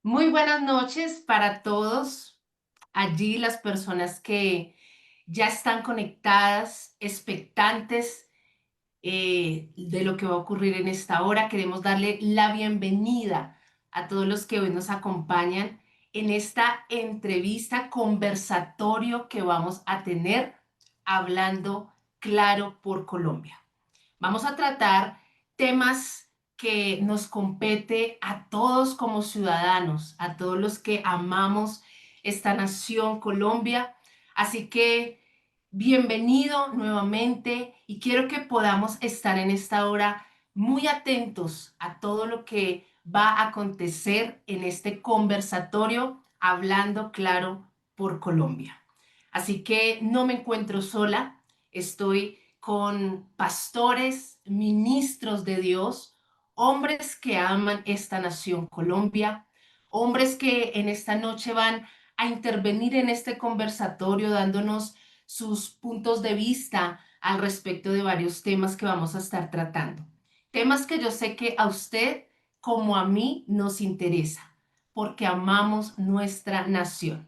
Muy buenas noches para todos allí, las personas que ya están conectadas, expectantes de lo que va a ocurrir en esta hora. Queremos darle la bienvenida a todos los que hoy nos acompañan en esta entrevista, conversatorio que vamos a tener hablando claro por Colombia. Vamos a tratar temas que nos compete a todos como ciudadanos, a todos los que amamos esta nación Colombia. Así que bienvenido nuevamente y quiero que podamos estar en esta hora muy atentos a todo lo que va a acontecer en este conversatorio hablando claro por Colombia. Así que no me encuentro sola, estoy con pastores, ministros de Dios, hombres que aman esta nación Colombia, hombres que en esta noche van a intervenir en este conversatorio dándonos sus puntos de vista al respecto de varios temas que vamos a estar tratando. Temas que yo sé que a usted como a mí nos interesa, porque amamos nuestra nación.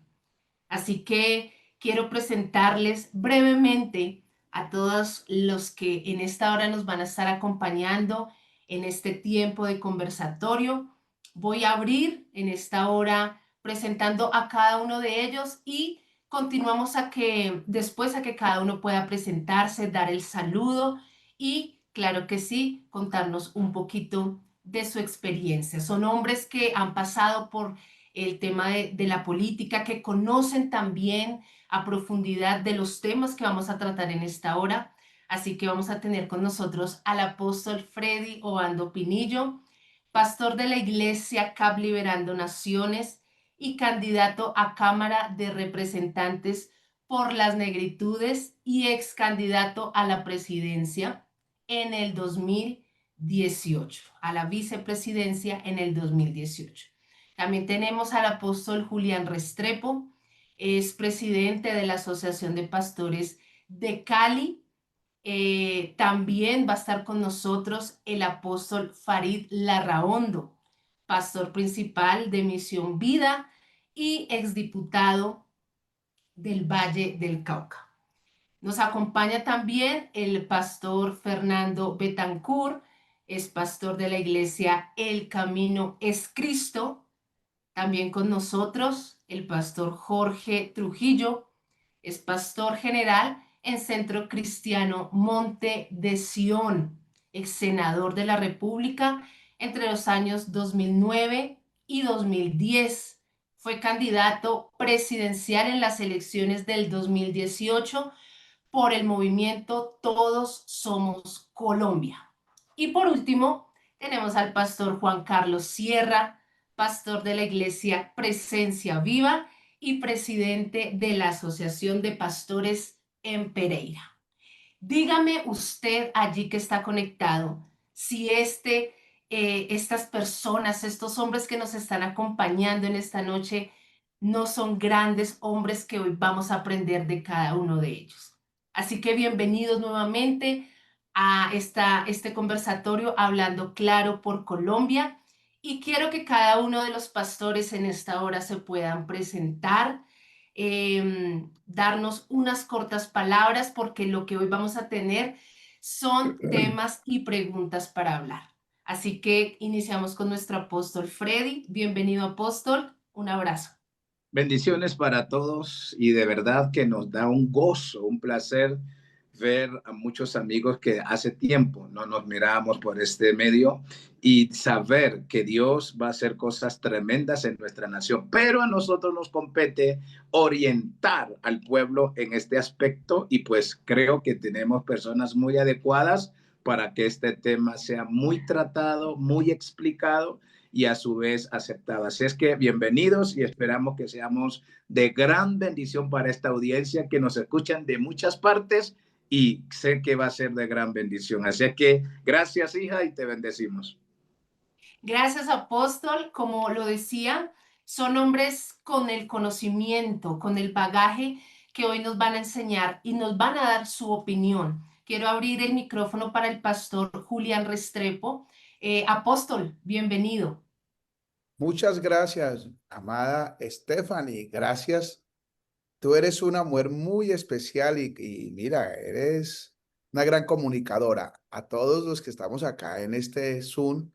Así que quiero presentarles brevemente a todos los que en esta hora nos van a estar acompañando en este tiempo de conversatorio. Voy a abrir en esta hora presentando a cada uno de ellos y continuamos a que después a que cada uno pueda presentarse, dar el saludo y claro que sí, contarnos un poquito de su experiencia. Son hombres que han pasado por el tema de la política, que conocen también a profundidad de los temas que vamos a tratar en esta hora. Así que vamos a tener con nosotros al apóstol Freddy Obando Pinillo, pastor de la iglesia CAP Liberando Naciones y candidato a Cámara de Representantes por las Negritudes y ex candidato a la presidencia en el 2018, a la vicepresidencia en el 2018. También tenemos al apóstol Julián Restrepo, es presidente de la Asociación de Pastores de Cali. También va a estar con nosotros el apóstol Farid Larraondo, pastor principal de Misión Vida y exdiputado del Valle del Cauca. Nos acompaña también el pastor Fernando Betancourt, es pastor de la iglesia El Camino es Cristo. También con nosotros el pastor Jorge Trujillo, es pastor general en Centro Cristiano Monte de Sion, ex senador de la República entre los años 2009 y 2010. Fue candidato presidencial en las elecciones del 2018 por el movimiento Todos Somos Colombia. Y por último, tenemos al pastor Juan Carlos Sierra, pastor de la iglesia Presencia Viva y presidente de la Asociación de Pastores en Pereira. Dígame usted allí que está conectado, si estas personas, estos hombres que nos están acompañando en esta noche, no son grandes hombres que hoy vamos a aprender de cada uno de ellos. Así que bienvenidos nuevamente a este conversatorio Hablando Claro por Colombia. Y quiero que cada uno de los pastores en esta hora se puedan presentar, darnos unas cortas palabras, porque lo que hoy vamos a tener son temas y preguntas para hablar. Así que iniciamos con nuestro apóstol Freddy. Bienvenido, apóstol. Un abrazo. Bendiciones para todos y de verdad que nos da un gozo, un placer ver a muchos amigos que hace tiempo no nos mirábamos por este medio y saber que Dios va a hacer cosas tremendas en nuestra nación. Pero a nosotros nos compete orientar al pueblo en este aspecto y pues creo que tenemos personas muy adecuadas para que este tema sea muy tratado, muy explicado y a su vez aceptado. Así es que bienvenidos y esperamos que seamos de gran bendición para esta audiencia que nos escuchan de muchas partes y sé que va a ser de gran bendición. Así que gracias, hija, y te bendecimos. Gracias, apóstol. Como lo decía, son hombres con el conocimiento, con el bagaje que hoy nos van a enseñar y nos van a dar su opinión. Quiero abrir el micrófono para el pastor Julián Restrepo. Apóstol, bienvenido. Muchas gracias, amada Stephanie. Gracias. Tú eres una mujer muy especial y mira, eres una gran comunicadora. A todos los que estamos acá en este Zoom,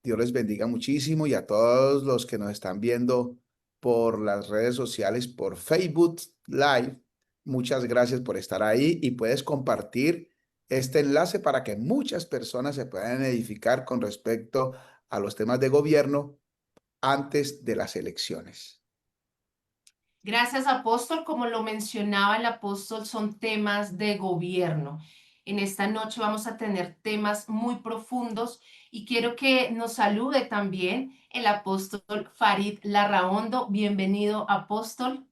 Dios les bendiga muchísimo y a todos los que nos están viendo por las redes sociales, por Facebook Live, muchas gracias por estar ahí y puedes compartir este enlace para que muchas personas se puedan edificar con respecto a los temas de gobierno antes de las elecciones. Gracias, apóstol. Como lo mencionaba el apóstol, son temas de gobierno. En esta noche vamos a tener temas muy profundos y quiero que nos salude también el apóstol Farid Larraondo. Bienvenido, apóstol.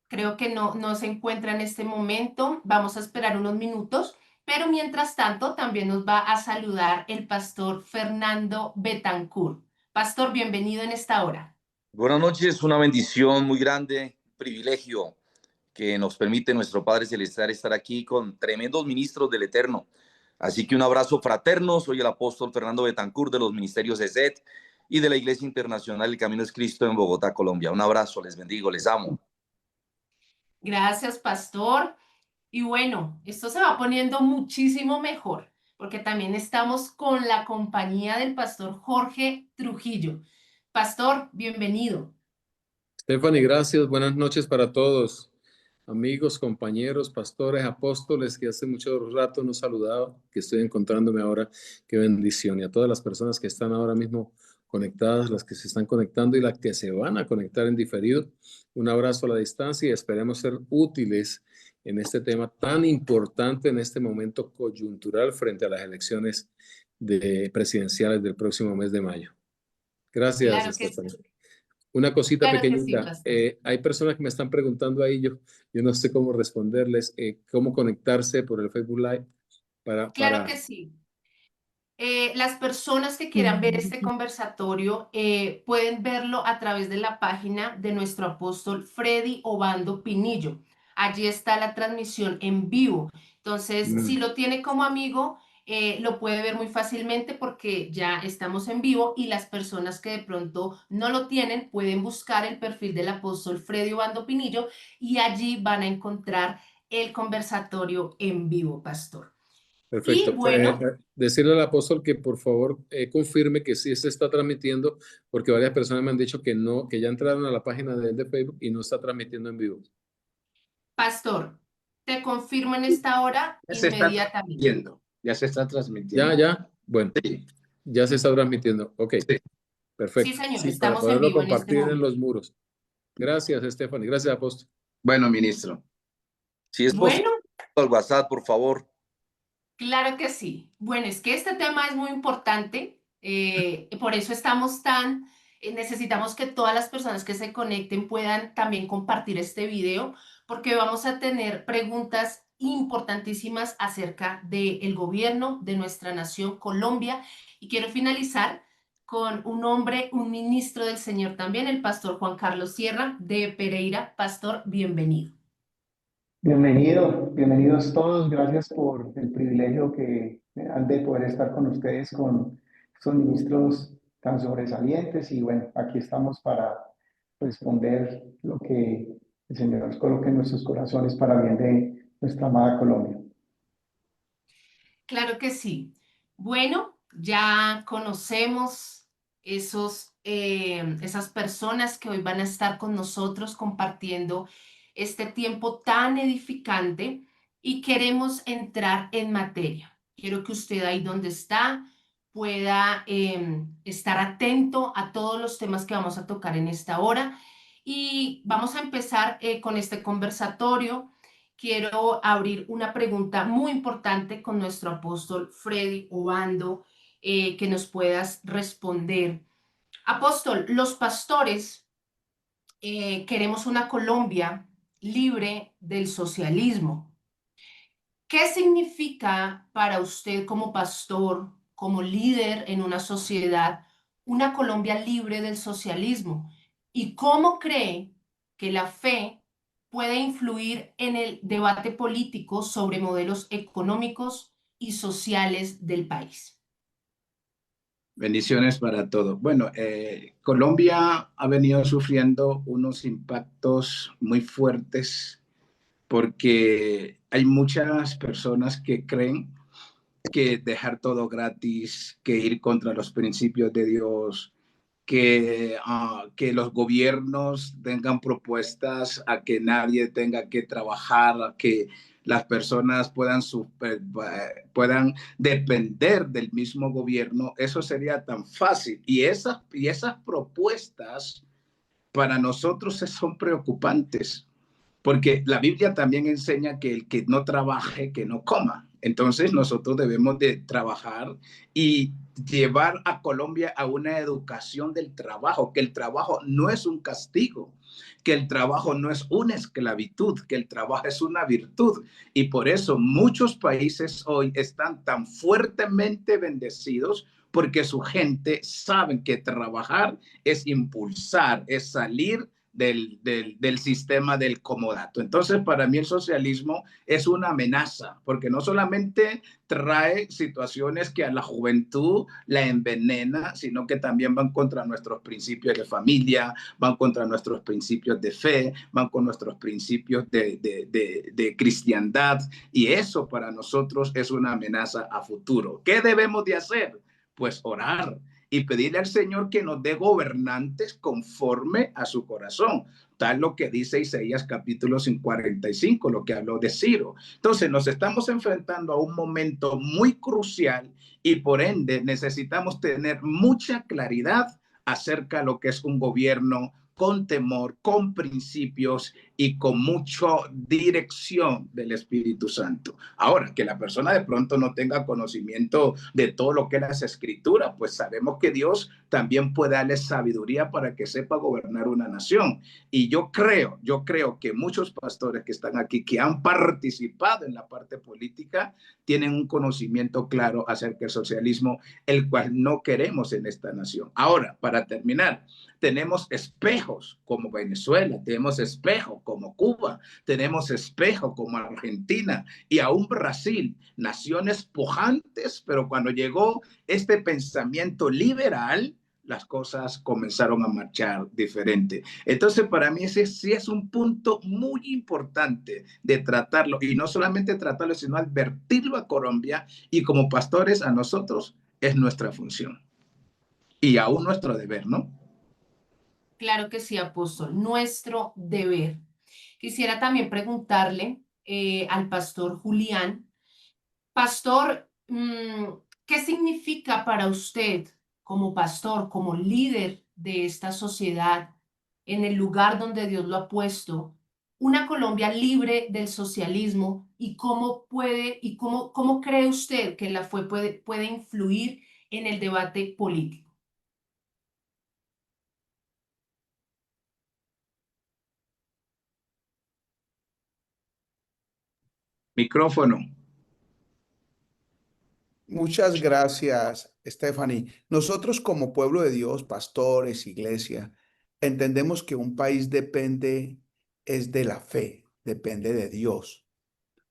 Creo que no se encuentra en este momento. Vamos a esperar unos minutos, pero mientras tanto también nos va a saludar el pastor Fernando Betancourt. Pastor, bienvenido en esta hora. Buenas noches, una bendición muy grande, un privilegio que nos permite nuestro Padre Celestial estar aquí con tremendos ministros del Eterno. Así que un abrazo fraterno, soy el apóstol Fernando Betancourt de los ministerios ESET y de la Iglesia Internacional El Camino es Cristo en Bogotá, Colombia. Un abrazo, les bendigo, les amo. Gracias, pastor. Y bueno, esto se va poniendo muchísimo mejor, porque también estamos con la compañía del pastor Jorge Trujillo. Pastor, bienvenido. Stephanie, gracias. Buenas noches para todos, amigos, compañeros, pastores, apóstoles, que hace mucho rato no saludaba, que estoy encontrándome ahora. Qué bendición. Y a todas las personas que están ahora mismo conectadas, las que se están conectando y las que se van a conectar en diferido, un abrazo a la distancia y esperemos ser útiles en este tema tan importante en este momento coyuntural frente a las elecciones presidenciales del próximo mes de mayo. Gracias, Claro que Stephanie. sí. Una cosita Claro que sí, pequeñita. pastor. Hay personas que me están preguntando ahí, yo no sé cómo responderles, cómo conectarse por el Facebook Live Claro que sí. Las personas que quieran ver este conversatorio pueden verlo a través de la página de nuestro apóstol Freddy Obando Pinillo. Allí está la transmisión en vivo. Entonces, si lo tiene como amigo, lo puede ver muy fácilmente porque ya estamos en vivo y las personas que de pronto no lo tienen pueden buscar el perfil del apóstol Freddy Obando Pinillo y allí van a encontrar el conversatorio en vivo, pastor. Y Perfecto. bueno. Decirle al apóstol que por favor confirme que sí se está transmitiendo, porque varias personas me han dicho que no, que ya entraron a la página de él de Facebook y no está transmitiendo en vivo. Pastor, te confirmo en esta hora Ya se está inmediatamente. transmitiendo, ya se está transmitiendo. Ya. Bueno, Sí, ya se está transmitiendo. Ok, sí. Sí, perfecto. señor, Sí, para estamos en poderlo vivo en este compartir en los momento. muros. Gracias, Stephanie. Gracias, apóstol. Bueno, ministro. Si es posible, Bueno, al WhatsApp, por favor. claro que sí. Bueno, es que este tema es muy importante, por eso estamos necesitamos que todas las personas que se conecten puedan también compartir este video, porque vamos a tener preguntas importantísimas acerca del gobierno de nuestra nación, Colombia, y quiero finalizar con un hombre, un ministro del Señor también, el pastor Juan Carlos Sierra de Pereira. Pastor, bienvenido. Bienvenidos todos. Gracias por el privilegio que me dan de poder estar con ustedes, con estos ministros tan sobresalientes. Y bueno, aquí estamos para responder lo que el Señor nos coloque en nuestros corazones para bien de nuestra amada Colombia. Claro que sí. Bueno, ya conocemos esas personas que hoy van a estar con nosotros compartiendo este tiempo tan edificante y queremos entrar en materia. Quiero que usted ahí donde está pueda estar atento a todos los temas que vamos a tocar en esta hora y vamos a empezar con este conversatorio. Quiero abrir una pregunta muy importante con nuestro apóstol Freddy Obando, que nos puedas responder. Apóstol, los pastores queremos una Colombia libre del socialismo. ¿Qué significa para usted como pastor, como líder en una sociedad, una Colombia libre del socialismo? ¿Y cómo cree que la fe puede influir en el debate político sobre modelos económicos y sociales del país? Bendiciones para todos. Bueno, Colombia ha venido sufriendo unos impactos muy fuertes porque hay muchas personas que creen que dejar todo gratis, que ir contra los principios de Dios, que los gobiernos tengan propuestas a que nadie tenga que trabajar, a que las personas puedan depender del mismo gobierno, eso sería tan fácil. Y esas propuestas para nosotros son preocupantes porque la Biblia también enseña que el que no trabaje, que no coma. Entonces nosotros debemos de trabajar y llevar a Colombia a una educación del trabajo, que el trabajo no es un castigo, que el trabajo no es una esclavitud, que el trabajo es una virtud. Y por eso muchos países hoy están tan fuertemente bendecidos porque su gente sabe que trabajar es impulsar, es salir del sistema del comodato. Entonces, para mí el socialismo es una amenaza, porque no solamente trae situaciones que a la juventud la envenena, sino que también van contra nuestros principios de familia, van contra nuestros principios de fe, van con nuestros principios de cristiandad, y eso para nosotros es una amenaza a futuro. ¿Qué debemos de hacer? Pues orar y pedirle al Señor que nos dé gobernantes conforme a su corazón, tal lo que dice Isaías capítulo 45, lo que habló de Ciro. Entonces nos estamos enfrentando a un momento muy crucial y por ende necesitamos tener mucha claridad acerca de lo que es un gobierno con temor, con principios y con mucha dirección del Espíritu Santo. Ahora, que la persona de pronto no tenga conocimiento de todo lo que es las escrituras, pues sabemos que Dios también puede darle sabiduría para que sepa gobernar una nación. Y yo creo que muchos pastores que están aquí, que han participado en la parte política, tienen un conocimiento claro acerca del socialismo, el cual no queremos en esta nación. Ahora, para terminar, tenemos espejos como Venezuela, tenemos espejos como Cuba, tenemos espejos como Argentina y aún Brasil, naciones pujantes, pero cuando llegó este pensamiento liberal, las cosas comenzaron a marchar diferente. Entonces, para mí ese sí es un punto muy importante de tratarlo, y no solamente tratarlo, sino advertirlo a Colombia, y como pastores a nosotros es nuestra función y aún nuestro deber, ¿no? Claro que sí, apóstol, nuestro deber. Quisiera también preguntarle al pastor Julián, pastor, ¿qué significa para usted como pastor, como líder de esta sociedad, en el lugar donde Dios lo ha puesto, una Colombia libre del socialismo, y cómo cree usted que puede influir en el debate político? Micrófono. Muchas gracias, Stephanie. Nosotros como pueblo de Dios, pastores, iglesia, entendemos que un país depende es de la fe, depende de Dios,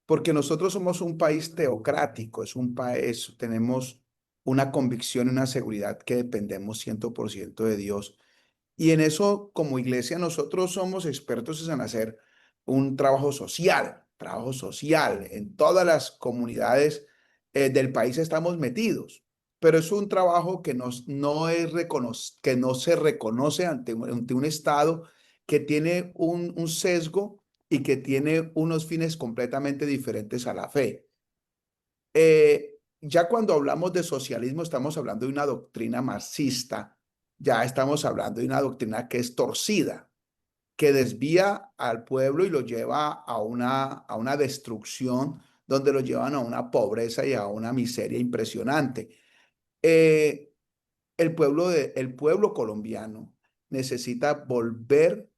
porque nosotros somos un país teocrático, es un país, tenemos una convicción y una seguridad que dependemos 100% de Dios. Y en eso, como iglesia, nosotros somos expertos en hacer un trabajo social. En todas las comunidades del país estamos metidos, pero es un trabajo que que no se reconoce ante un Estado que tiene un sesgo y que tiene unos fines completamente diferentes a la fe. Ya cuando hablamos de socialismo, estamos hablando de una doctrina marxista, ya estamos hablando de una doctrina que es torcida, que desvía al pueblo y lo lleva a una destrucción, donde lo llevan a una pobreza y a una miseria impresionante. Eh, el pueblo colombiano necesita volver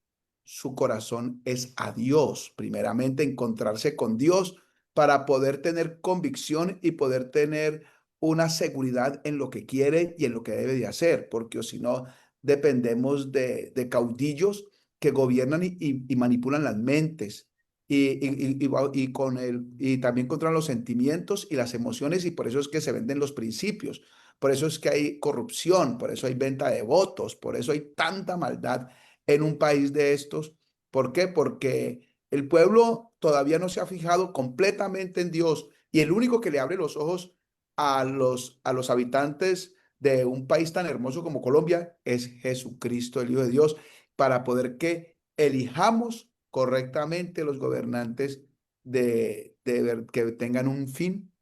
su corazón es a Dios, primeramente encontrarse con Dios para poder tener convicción y poder tener una seguridad en lo que quiere y en lo que debe de hacer, porque si no dependemos de caudillos que gobiernan y manipulan las mentes y también controlan los sentimientos y las emociones, y por eso es que se venden los principios, por eso es que hay corrupción, por eso hay venta de votos, por eso hay tanta maldad en un país de estos. ¿Por qué? Porque el pueblo todavía no se ha fijado completamente en Dios, y el único que le abre los ojos a los habitantes de un país tan hermoso como Colombia es Jesucristo, el Hijo de Dios, para poder que elijamos correctamente los gobernantes que tengan un fin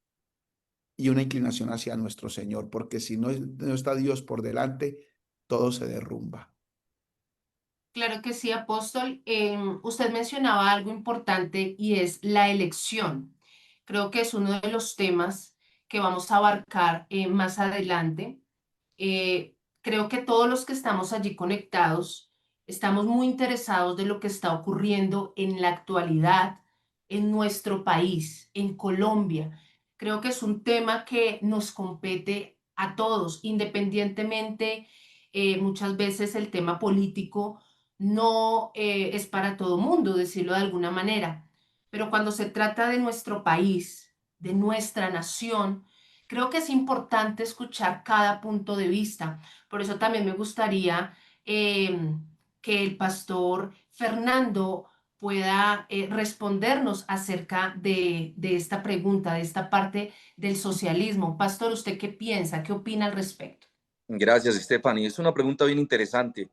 y una inclinación hacia nuestro Señor, porque si no está Dios por delante, todo se derrumba. Claro que sí, apóstol. Usted mencionaba algo importante y es la elección. Creo que es uno de los temas que vamos a abarcar más adelante. Creo que todos los que estamos allí conectados estamos muy interesados de lo que está ocurriendo en la actualidad en nuestro país, en Colombia. Creo que es un tema que nos compete a todos, independientemente, muchas veces el tema político no es para todo mundo, decirlo de alguna manera, pero cuando se trata de nuestro país, de nuestra nación, creo que es importante escuchar cada punto de vista. Por eso también me gustaría que el pastor Fernando pueda respondernos acerca de esta pregunta, de esta parte del socialismo. Pastor, ¿usted qué piensa? ¿Qué opina al respecto? Gracias, Stephanie. Es una pregunta bien interesante.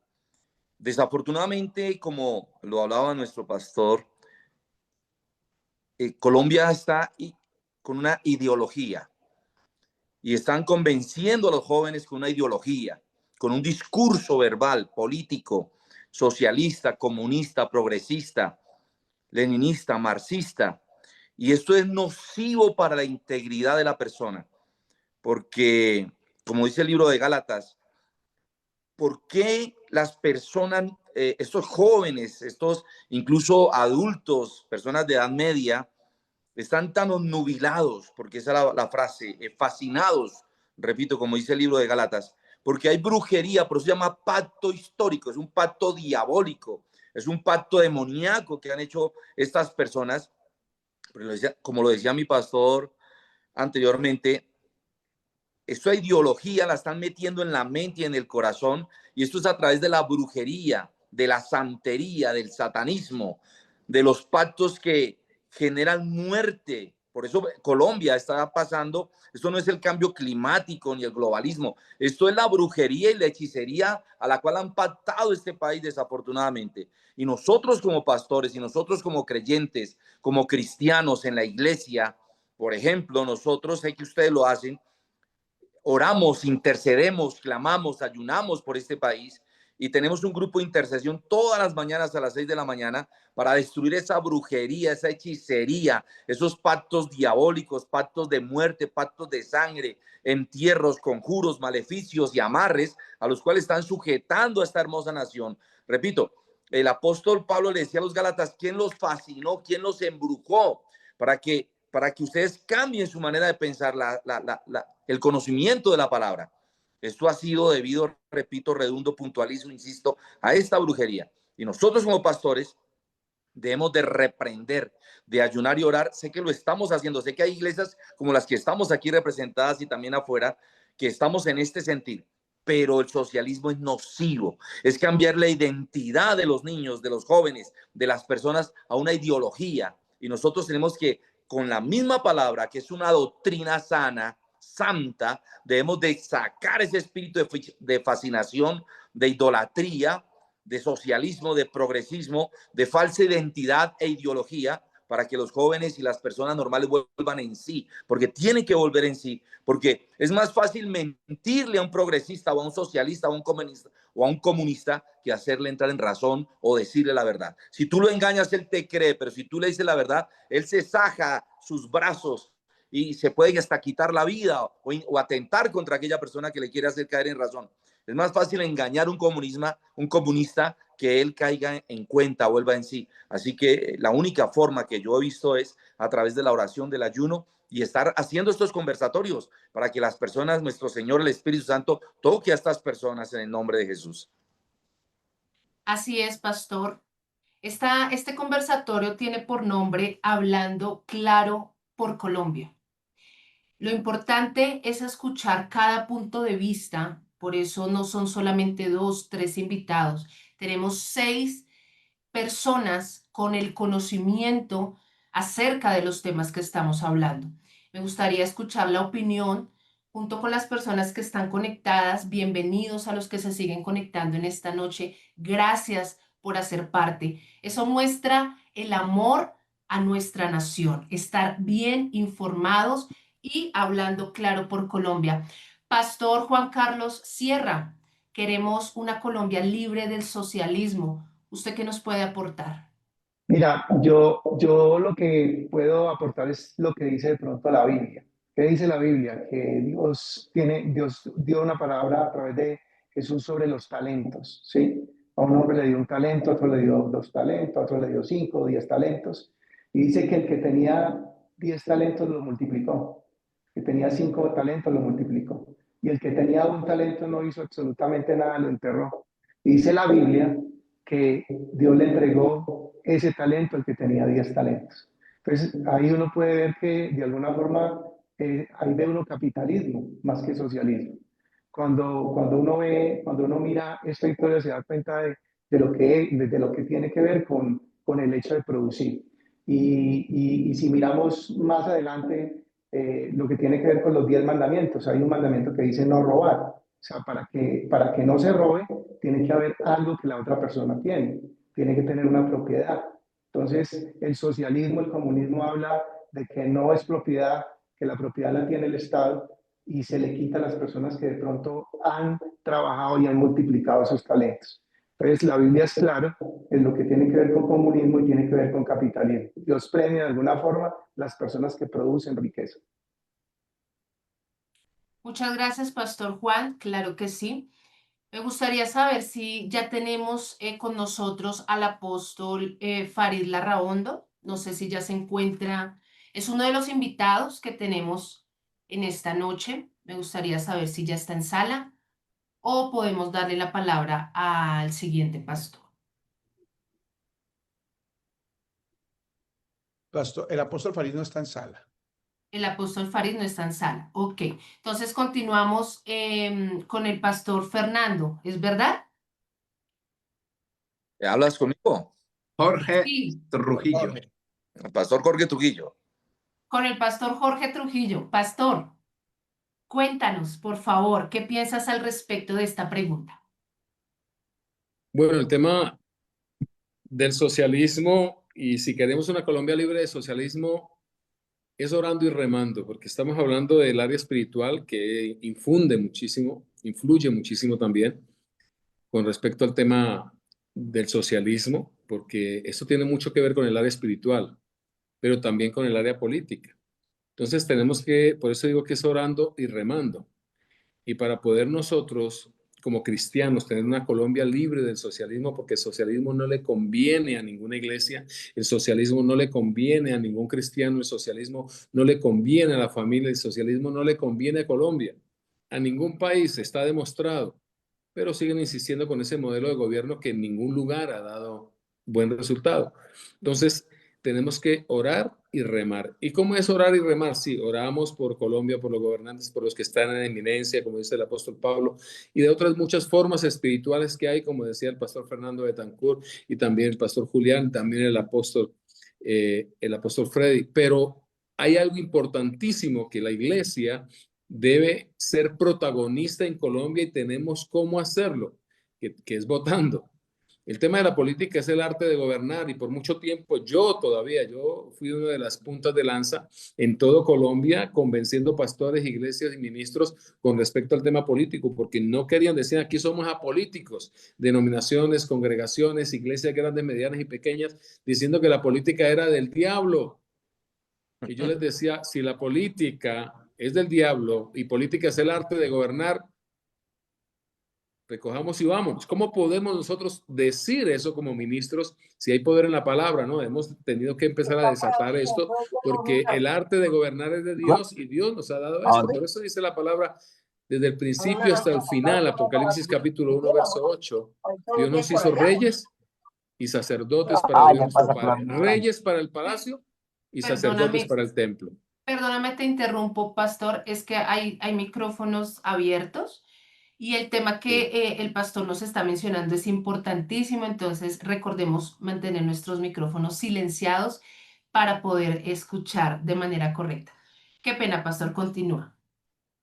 Desafortunadamente, como lo hablaba nuestro pastor, Colombia está con una ideología y están convenciendo a los jóvenes con una ideología, con un discurso verbal, político, socialista, comunista, progresista, leninista, marxista. Y esto es nocivo para la integridad de la persona, porque, como dice el libro de Gálatas, ¿por qué las personas, estos jóvenes, estos incluso adultos, personas de edad media, están tan obnubilados? Porque esa es la frase, fascinados, repito, como dice el libro de Gálatas, porque hay brujería, por eso se llama pacto histórico, es un pacto diabólico, es un pacto demoníaco que han hecho estas personas. Pero como lo decía mi pastor anteriormente, esta ideología la están metiendo en la mente y en el corazón, y esto es a través de la brujería, de la santería, del satanismo, de los pactos que generan muerte. Por eso Colombia está pasando, esto no es el cambio climático ni el globalismo, esto es la brujería y la hechicería a la cual han pactado este país, desafortunadamente. Y nosotros como pastores y nosotros como creyentes, como cristianos en la iglesia, por ejemplo, nosotros, sé que ustedes lo hacen, oramos, intercedemos, clamamos, ayunamos por este país, y tenemos un grupo de intercesión todas las mañanas a las 6 de la mañana para destruir esa brujería, esa hechicería, esos pactos diabólicos, pactos de muerte, pactos de sangre, entierros, conjuros, maleficios y amarres a los cuales están sujetando a esta hermosa nación. Repito, el apóstol Pablo le decía a los Gálatas, ¿quién los fascinó? ¿Quién los embrujó? Para que ustedes cambien su manera de pensar, el conocimiento de la palabra. Esto ha sido debido, repito, redundo, puntualizo, insisto, a esta brujería. Y nosotros como pastores debemos de reprender, de ayunar y orar. Sé que lo estamos haciendo, sé que hay iglesias como las que estamos aquí representadas y también afuera, que estamos en este sentido. Pero el socialismo es nocivo, es cambiar la identidad de los niños, de los jóvenes, de las personas a una ideología. Y nosotros tenemos que, con la misma palabra, que es una doctrina sana, santa, debemos de sacar ese espíritu de fascinación, de idolatría, de socialismo, de progresismo, de falsa identidad e ideología, para que los jóvenes y las personas normales vuelvan en sí, porque tienen que volver en sí, porque es más fácil mentirle a un progresista o a un socialista o a un comunista que hacerle entrar en razón o decirle la verdad. Si tú lo engañas, él te cree, pero si tú le dices la verdad, él se saja sus brazos y se puede hasta quitar la vida o atentar contra aquella persona que le quiere hacer caer en razón. Es más fácil engañar un comunista que él caiga en cuenta, vuelva en sí. Así que la única forma que yo he visto es a través de la oración, del ayuno y estar haciendo estos conversatorios para que las personas, nuestro Señor, el Espíritu Santo, toque a estas personas en el nombre de Jesús. Así es, pastor. Este conversatorio tiene por nombre Hablando Claro por Colombia. Lo importante es escuchar cada punto de vista, por eso no son solamente dos, tres invitados. Tenemos 6 personas con el conocimiento acerca de los temas que estamos hablando. Me gustaría escuchar la opinión junto con las personas que están conectadas. Bienvenidos a los que se siguen conectando en esta noche. Gracias por hacer parte. Eso muestra el amor a nuestra nación, estar bien informados y hablando claro por Colombia. Pastor Juan Carlos Sierra, queremos una Colombia libre del socialismo. ¿Usted qué nos puede aportar? Mira, yo lo que puedo aportar es lo que dice de pronto la Biblia. ¿Qué dice la Biblia? Que Dios dio una palabra a través de Jesús sobre los talentos, ¿sí? A un hombre le dio un talento, a otro le dio 2 talentos, a otro le dio 5 o 10 talentos. Y dice que el que tenía 10 talentos lo multiplicó, que tenía 5 talentos lo multiplicó. Y el que tenía 1 talento no hizo absolutamente nada, lo enterró. Y dice la Biblia que Dios le entregó ese talento al que tenía 10 talentos. Entonces, ahí uno puede ver que de alguna forma ahí ve uno capitalismo más que socialismo. Cuando uno mira esta historia se da cuenta de lo que tiene que ver con el hecho de producir. Y si miramos más adelante lo que tiene que ver con los 10 mandamientos, hay un mandamiento que dice no robar. O sea, para que no se robe, tiene que haber algo que la otra persona tiene que tener una propiedad. Entonces, el socialismo, el comunismo habla de que no es propiedad, que la propiedad la tiene el Estado y se le quita a las personas que de pronto han trabajado y han multiplicado sus talentos. Entonces, la Biblia es clara en lo que tiene que ver con comunismo y tiene que ver con capitalismo. Dios premia de alguna forma las personas que producen riqueza. Muchas gracias, Pastor Juan. Claro que sí. Me gustaría saber si ya tenemos con nosotros al apóstol Farid Larraondo. No sé si ya se encuentra. Es uno de los invitados que tenemos en esta noche. Me gustaría saber si ya está en sala o podemos darle la palabra al siguiente pastor. Pastor, el apóstol Farid no está en sala. El apóstol Farid no está en sala. Ok, entonces continuamos con el pastor Fernando. ¿Es verdad? ¿Hablas conmigo? Jorge Sí, Trujillo. Jorge. Pastor Jorge Trujillo. con el pastor Jorge Trujillo. Pastor, cuéntanos, por favor, ¿qué piensas al respecto de esta pregunta? Bueno, el tema del socialismo, y si queremos una Colombia libre de socialismo, es orando y remando, porque estamos hablando del área espiritual que influye muchísimo también con respecto al tema del socialismo, porque eso tiene mucho que ver con el área espiritual, pero también con el área política. Entonces tenemos que, por eso digo que es orando y remando. Y para poder nosotros, como cristianos, tener una Colombia libre del socialismo, porque el socialismo no le conviene a ninguna iglesia, el socialismo no le conviene a ningún cristiano, el socialismo no le conviene a la familia, el socialismo no le conviene a Colombia, a ningún país, está demostrado, pero siguen insistiendo con ese modelo de gobierno que en ningún lugar ha dado buen resultado. Entonces, tenemos que orar y remar. ¿Y cómo es orar y remar? Sí, oramos por Colombia, por los gobernantes, por los que están en eminencia, como dice el apóstol Pablo, y de otras muchas formas espirituales que hay, como decía el pastor Fernando Betancourt y también el pastor Julián, también el apóstol Freddy. Pero hay algo importantísimo que la iglesia debe ser protagonista en Colombia y tenemos cómo hacerlo, que es votando. El tema de la política es el arte de gobernar y por mucho tiempo yo fui una de las puntas de lanza en todo Colombia convenciendo pastores, iglesias y ministros con respecto al tema político, porque no querían decir aquí somos apolíticos, denominaciones, congregaciones, iglesias grandes, medianas y pequeñas, diciendo que la política era del diablo. Y yo les decía, si la política es del diablo y política es el arte de gobernar, recojamos y vamos. ¿Cómo podemos nosotros decir eso como ministros si hay poder en la palabra? ¿No? Hemos tenido que empezar a desatar esto porque el arte de gobernar es de Dios y Dios nos ha dado esto. Por eso dice la palabra, desde el principio hasta el final, Apocalipsis capítulo 1, verso 8, Dios nos hizo reyes y sacerdotes para Dios nuestro Padre. Reyes para el palacio y sacerdotes Perdóname, para el templo. perdóname, te interrumpo, pastor, es que hay micrófonos abiertos y el tema que el pastor nos está mencionando es importantísimo, entonces recordemos mantener nuestros micrófonos silenciados para poder escuchar de manera correcta. Qué pena, pastor, continúa.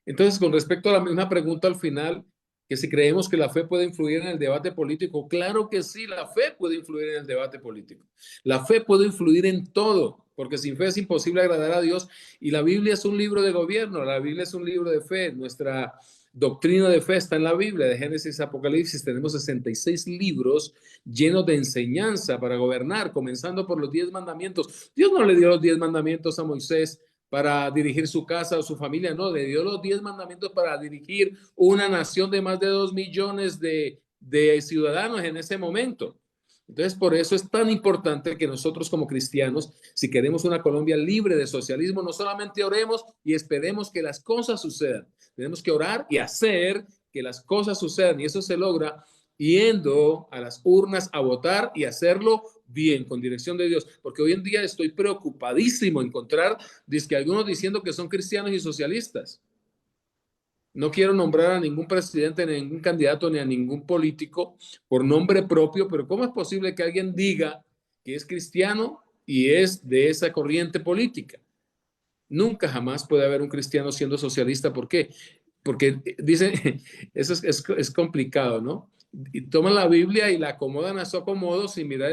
Entonces, con respecto a la misma pregunta al final, que si creemos que la fe puede influir en el debate político, claro que sí, la fe puede influir en el debate político. La fe puede influir en todo, porque sin fe es imposible agradar a Dios y la Biblia es un libro de gobierno, la Biblia es un libro de fe, nuestra doctrina de fe está en la Biblia, de Génesis a Apocalipsis, tenemos 66 libros llenos de enseñanza para gobernar, comenzando por los 10 mandamientos. Dios no le dio los 10 mandamientos a Moisés para dirigir su casa o su familia, no, le dio los 10 mandamientos para dirigir una nación de más de 2 millones de ciudadanos en ese momento. Entonces, por eso es tan importante que nosotros como cristianos, si queremos una Colombia libre de socialismo, no solamente oremos y esperemos que las cosas sucedan, tenemos que orar y hacer que las cosas sucedan, y eso se logra yendo a las urnas a votar y hacerlo bien, con dirección de Dios, porque hoy en día estoy preocupadísimo encontrar algunos diciendo que son cristianos y socialistas. No quiero nombrar a ningún presidente, ni a ningún candidato, ni a ningún político por nombre propio, pero ¿cómo es posible que alguien diga que es cristiano y es de esa corriente política? Nunca jamás puede haber un cristiano siendo socialista. ¿Por qué? Porque dicen, eso es complicado, ¿no? Y toman la Biblia y la acomodan a su acomodo sin mirar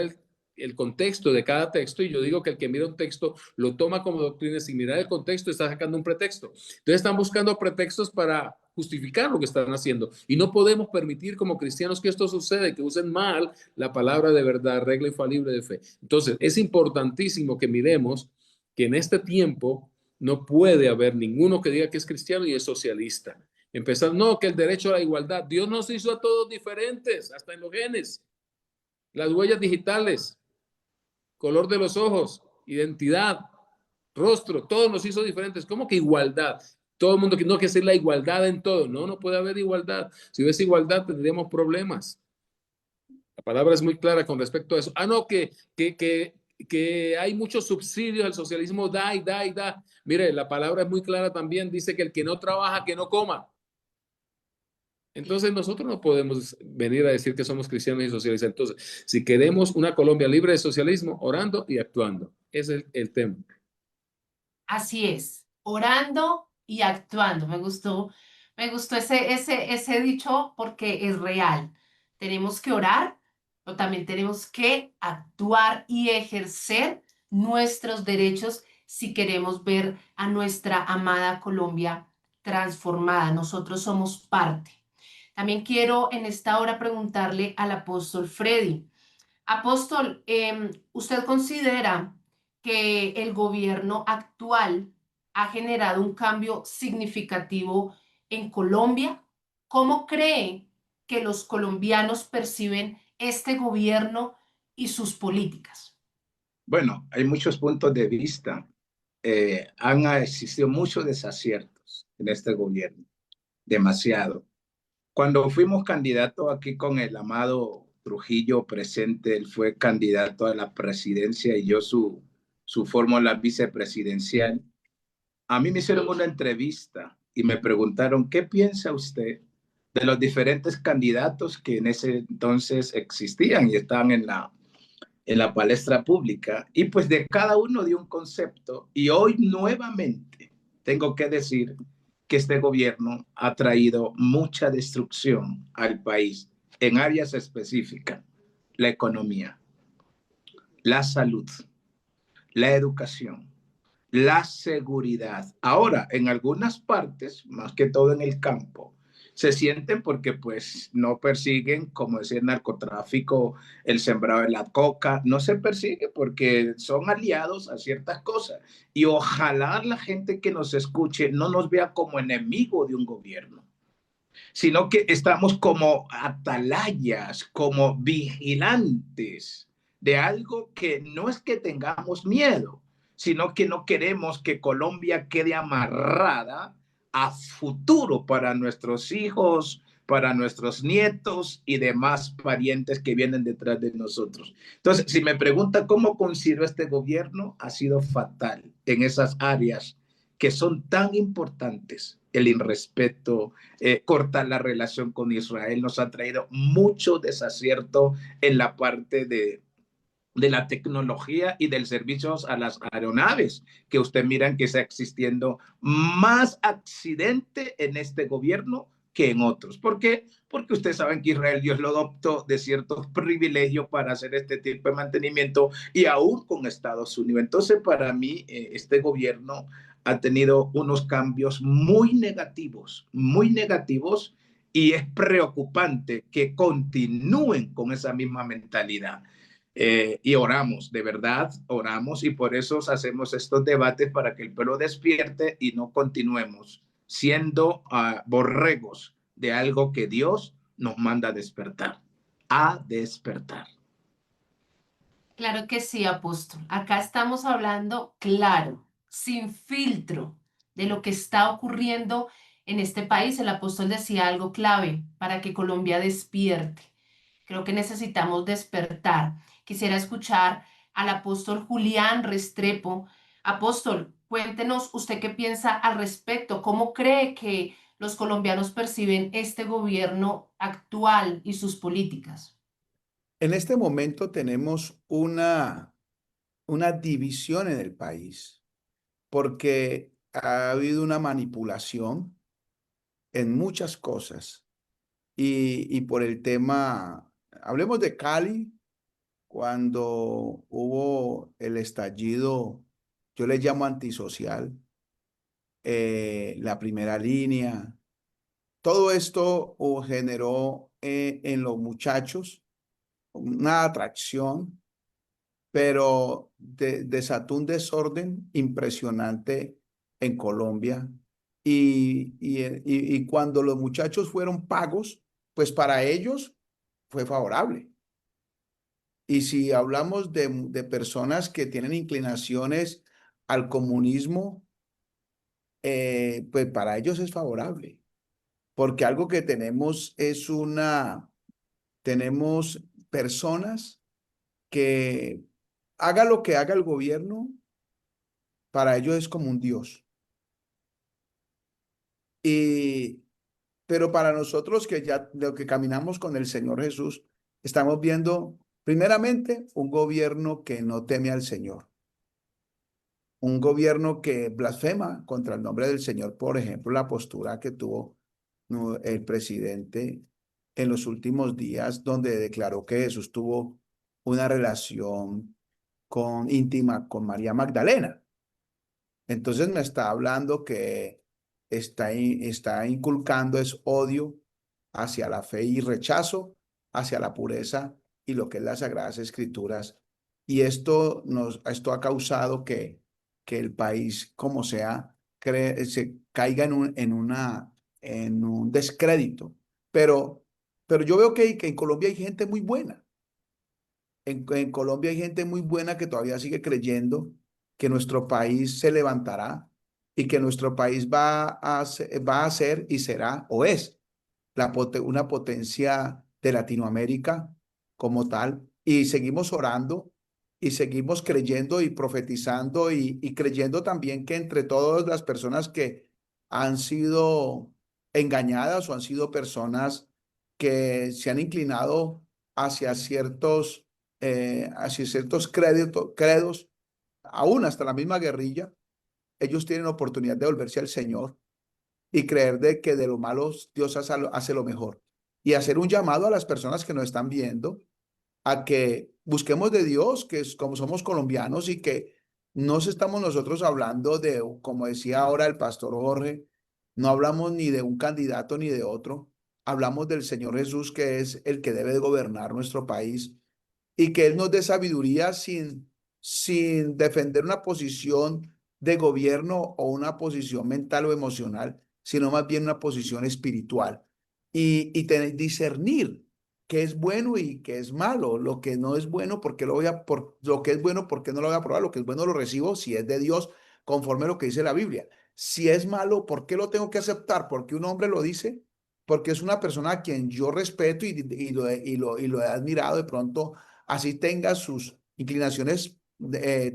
el contexto de cada texto, y yo digo que el que mira un texto lo toma como doctrina sin mirar el contexto, está sacando un pretexto. Entonces están buscando pretextos para justificar lo que están haciendo, y no podemos permitir como cristianos que esto suceda, que usen mal la palabra de verdad, regla infalible de fe. Entonces es importantísimo que miremos que en este tiempo no puede haber ninguno que diga que es cristiano y es socialista. Empezar, no, que el derecho a la igualdad. Dios nos hizo a todos diferentes, hasta en los genes, las huellas digitales, color de los ojos, identidad, rostro, todo nos hizo diferentes. ¿Cómo que igualdad? Todo el mundo que no, que es la igualdad en todo. No, no puede haber igualdad. Si hubiese igualdad tendríamos problemas. La palabra es muy clara con respecto a eso. Ah, no, que hay muchos subsidios, el socialismo da y da y da. Mire, la palabra es muy clara también, dice que el que no trabaja, que no coma. Entonces nosotros no podemos venir a decir que somos cristianos y socialistas. Entonces, si queremos una Colombia libre de socialismo, orando y actuando. Ese es el tema. Así es, orando y actuando. Me gustó ese dicho porque es real. Tenemos que orar, pero también tenemos que actuar y ejercer nuestros derechos si queremos ver a nuestra amada Colombia transformada. Nosotros somos parte. También quiero en esta hora preguntarle al apóstol Freddy. Apóstol, ¿usted considera que el gobierno actual ha generado un cambio significativo en Colombia? ¿Cómo cree que los colombianos perciben este gobierno y sus políticas? Bueno, hay muchos puntos de vista. Han existido muchos desaciertos en este gobierno, demasiado. Cuando fuimos candidatos aquí con el amado Trujillo presente, él fue candidato a la presidencia y yo su fórmula vicepresidencial. A mí me hicieron una entrevista y me preguntaron, ¿qué piensa usted de los diferentes candidatos que en ese entonces existían y estaban en la palestra pública? Y pues de cada uno dio un concepto, y hoy nuevamente tengo que decir que este gobierno ha traído mucha destrucción al país en áreas específicas: la economía, la salud, la educación, la seguridad. Ahora, en algunas partes, más que todo en el campo, se sienten porque pues no persiguen, como decía el narcotráfico, el sembrado de la coca, no se persigue porque son aliados a ciertas cosas. Y ojalá la gente que nos escuche no nos vea como enemigo de un gobierno, sino que estamos como atalayas, como vigilantes de algo que no es que tengamos miedo, sino que no queremos que Colombia quede amarrada a futuro para nuestros hijos, para nuestros nietos y demás parientes que vienen detrás de nosotros. Entonces, si me pregunta cómo considero este gobierno, ha sido fatal en esas áreas que son tan importantes. El irrespeto, cortar la relación con Israel, nos ha traído mucho desacierto en la parte de la tecnología y del servicio a las aeronaves, que usted miran que está existiendo más accidente en este gobierno que en otros. ¿Por qué? Porque ustedes saben que Israel Dios lo adoptó de ciertos privilegios para hacer este tipo de mantenimiento y aún con Estados Unidos. Entonces, para mí, este gobierno ha tenido unos cambios muy negativos, y es preocupante que continúen con esa misma mentalidad. Y oramos, de verdad, oramos, y por eso hacemos estos debates para que el pueblo despierte y no continuemos siendo borregos de algo que Dios nos manda a despertar, a despertar. Claro que sí, apóstol. Acá estamos hablando claro, sin filtro, de lo que está ocurriendo en este país. El apóstol decía algo clave para que Colombia despierte. Creo que necesitamos despertar. Quisiera escuchar al apóstol Julián Restrepo. Apóstol, cuéntenos usted qué piensa al respecto. ¿Cómo cree que los colombianos perciben este gobierno actual y sus políticas? En este momento tenemos una división en el país porque ha habido una manipulación en muchas cosas y por el tema, hablemos de Cali, cuando hubo el estallido, yo le llamo antisocial, la primera línea, todo esto generó en los muchachos una atracción, pero desató un desorden impresionante en Colombia. Y cuando los muchachos fueron pagos, pues para ellos fue favorable. Y si hablamos de personas que tienen inclinaciones al comunismo, pues para ellos es favorable, porque algo que tenemos es tenemos personas que haga lo que haga el gobierno, para ellos es como un Dios. Y, pero para nosotros que ya lo que caminamos con el Señor Jesús, estamos viendo primeramente un gobierno que no teme al Señor, un gobierno que blasfema contra el nombre del Señor. Por ejemplo, la postura que tuvo el presidente en los últimos días, donde declaró que Jesús tuvo una relación íntima con María Magdalena. Entonces me está hablando que está inculcando es odio hacia la fe y rechazo hacia la pureza y lo que es las Sagradas Escrituras. Y esto ha causado que el país, como sea, se caiga en un descrédito. Pero yo veo que en Colombia hay gente muy buena. En Colombia hay gente muy buena que todavía sigue creyendo que nuestro país se levantará y que nuestro país va a ser y será o es una potencia de Latinoamérica como tal. Y seguimos orando y seguimos creyendo y profetizando y creyendo también que entre todas las personas que han sido engañadas o han sido personas que se han inclinado hacia ciertos credos, aún hasta la misma guerrilla, ellos tienen oportunidad de volverse al Señor y creer de que de lo malo Dios hace lo mejor. Y hacer un llamado a las personas que nos están viendo a que busquemos de Dios, que es como somos colombianos y que no estamos nosotros hablando de, como decía ahora el pastor Jorge, no hablamos ni de un candidato ni de otro, hablamos del Señor Jesús, que es el que debe de gobernar nuestro país y que Él nos dé sabiduría sin defender una posición de gobierno o una posición mental o emocional, sino más bien una posición espiritual y discernir qué es bueno y qué es malo, lo que no es bueno, porque lo que es bueno, porque no lo voy a probar, lo que es bueno lo recibo si es de Dios, conforme a lo que dice la Biblia. Si es malo, ¿por qué lo tengo que aceptar? ¿Porque un hombre lo dice? Porque es una persona a quien yo respeto y lo he admirado. De pronto, así tenga sus inclinaciones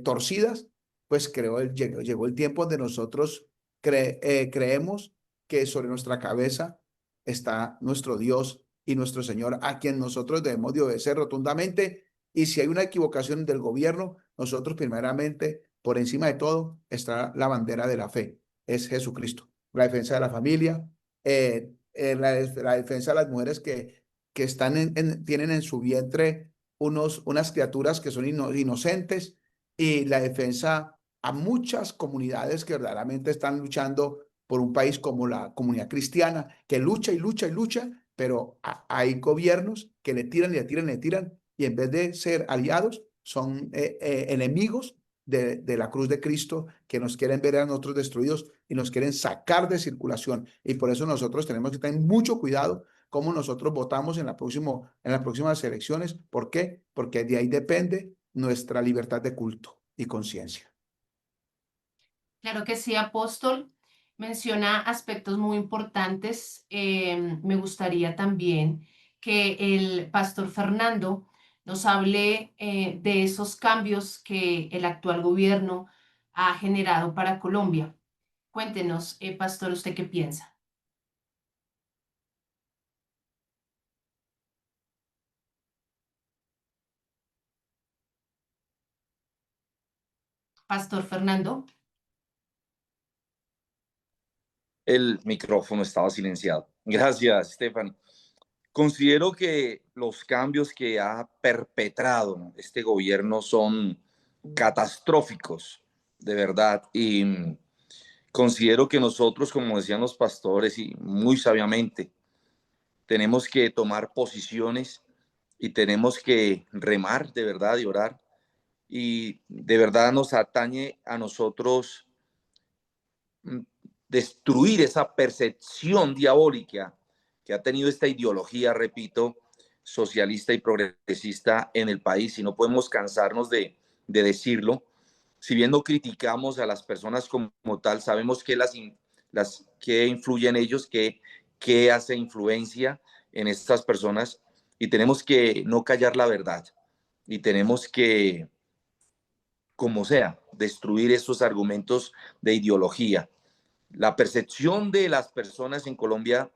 torcidas, pues llegó el tiempo donde nosotros creemos que sobre nuestra cabeza está nuestro Dios y nuestro Señor, a quien nosotros debemos de obedecer rotundamente. Y si hay una equivocación del gobierno, nosotros primeramente, por encima de todo, está la bandera de la fe, es Jesucristo, la defensa de la familia, la defensa de las mujeres que están tienen en su vientre unas criaturas que son inocentes, y la defensa a muchas comunidades que verdaderamente están luchando por un país como la comunidad cristiana, que lucha y lucha y lucha, pero hay gobiernos que le tiran y le tiran y le tiran, y en vez de ser aliados, son enemigos de la cruz de Cristo, que nos quieren ver a nosotros destruidos y nos quieren sacar de circulación. Y por eso nosotros tenemos que tener mucho cuidado cómo nosotros votamos en las próximas elecciones. ¿Por qué? Porque de ahí depende nuestra libertad de culto y conciencia. Claro que sí, apóstol. Menciona aspectos muy importantes. Me gustaría también que el pastor Fernando nos hable de esos cambios que el actual gobierno ha generado para Colombia. Cuéntenos, pastor, ¿usted qué piensa? Pastor Fernando. El micrófono estaba silenciado. Gracias, Stephanie. Considero que los cambios que ha perpetrado este gobierno son catastróficos, de verdad. Y considero que nosotros, como decían los pastores, y muy sabiamente, tenemos que tomar posiciones y tenemos que remar de verdad y orar. Y de verdad nos atañe a nosotros destruir esa percepción diabólica que ha tenido esta ideología, repito, socialista y progresista en el país, y no podemos cansarnos de decirlo. Si bien no criticamos a las personas como tal, sabemos que que influyen ellos, que hace influencia en estas personas, y tenemos que no callar la verdad, y tenemos que, como sea, destruir esos argumentos de ideología. La percepción de las personas en Colombia,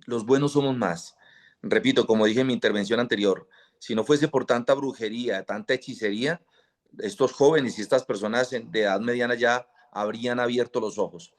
los buenos somos más. Repito, como dije en mi intervención anterior, si no fuese por tanta brujería, tanta hechicería, estos jóvenes y estas personas de edad mediana ya habrían abierto los ojos.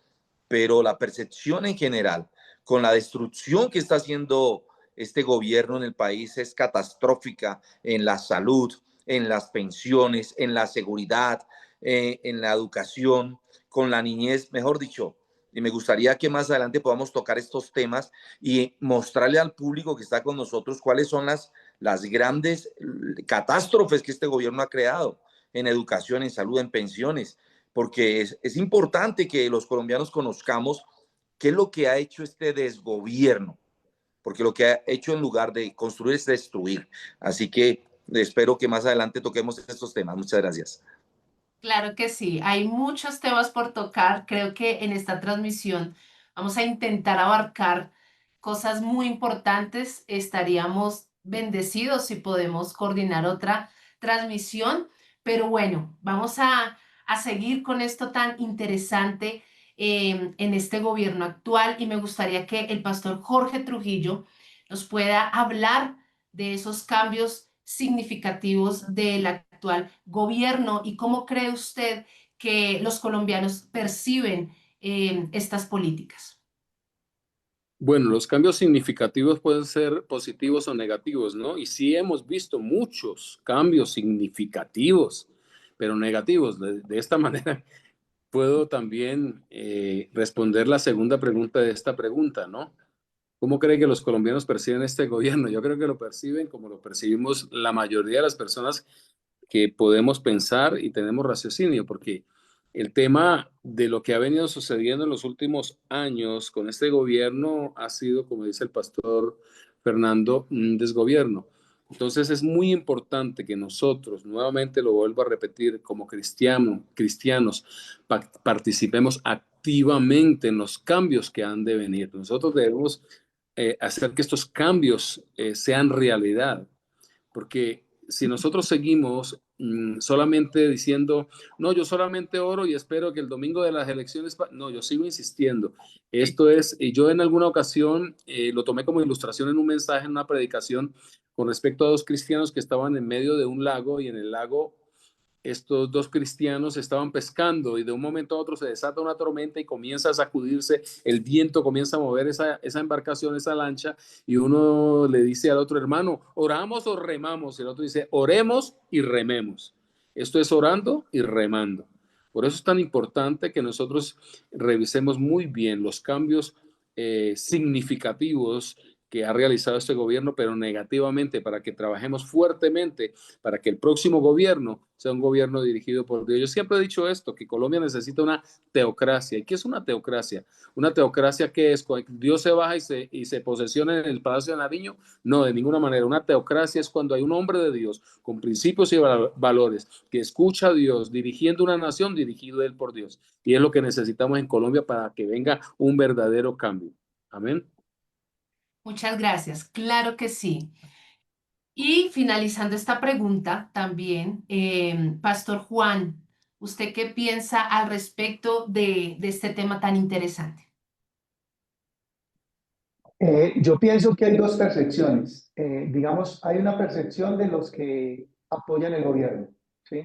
Pero la percepción en general, con la destrucción que está haciendo este gobierno en el país, es catastrófica en la salud, en las pensiones, en la seguridad, en la educación, con la niñez, mejor dicho. Y me gustaría que más adelante podamos tocar estos temas y mostrarle al público que está con nosotros cuáles son las grandes catástrofes que este gobierno ha creado en educación, en salud, en pensiones, porque es importante que los colombianos conozcamos qué es lo que ha hecho este desgobierno, porque lo que ha hecho en lugar de construir es destruir. Así que espero que más adelante toquemos estos temas. Muchas gracias. Claro que sí, hay muchos temas por tocar. Creo que en esta transmisión vamos a intentar abarcar cosas muy importantes. Estaríamos bendecidos si podemos coordinar otra transmisión, pero bueno, vamos a seguir con esto tan interesante en este gobierno actual, y me gustaría que el pastor Jorge Trujillo nos pueda hablar de esos cambios significativos del actual gobierno y cómo cree usted que los colombianos perciben estas políticas. Bueno, los cambios significativos pueden ser positivos o negativos, ¿no? Y sí hemos visto muchos cambios significativos, pero negativos. De esta manera puedo también responder la segunda pregunta de esta pregunta, ¿no? ¿Cómo cree que los colombianos perciben este gobierno? Yo creo que lo perciben como lo percibimos la mayoría de las personas que podemos pensar y tenemos raciocinio, porque el tema de lo que ha venido sucediendo en los últimos años con este gobierno ha sido, como dice el pastor Fernando, un desgobierno. Entonces es muy importante que nosotros, nuevamente lo vuelvo a repetir, como cristianos, participemos activamente en los cambios que han de venir. Nosotros debemos hacer que estos cambios sean realidad, porque si nosotros seguimos solamente diciendo, no, yo solamente oro y espero que el domingo de las elecciones, no, yo sigo insistiendo. Esto es, yo en alguna ocasión lo tomé como ilustración en un mensaje, en una predicación, con respecto a dos cristianos que estaban en medio de un lago y en el lago estos dos cristianos estaban pescando y de un momento a otro se desata una tormenta y comienza a sacudirse, el viento comienza a mover esa embarcación, esa lancha, y uno le dice al otro: hermano, ¿oramos o remamos? Y el otro dice: oremos y rememos. Esto es orando y remando. Por eso es tan importante que nosotros revisemos muy bien los cambios significativos que ha realizado este gobierno, pero negativamente, para que trabajemos fuertemente para que el próximo gobierno sea un gobierno dirigido por Dios. Yo siempre he dicho esto, que Colombia necesita una teocracia. ¿Y qué es una teocracia? Una teocracia que es cuando Dios se baja y se posesiona en el Palacio de Nariño. No, de ninguna manera. Una teocracia es cuando hay un hombre de Dios con principios y valores que escucha a Dios dirigiendo una nación, dirigido él por Dios. Y es lo que necesitamos en Colombia para que venga un verdadero cambio. Amén. Muchas gracias. Claro que sí. Y finalizando esta pregunta también, Pastor Juan, ¿usted qué piensa al respecto de este tema tan interesante? Yo pienso que hay dos percepciones. Digamos, hay una percepción de los que apoyan el gobierno, ¿sí?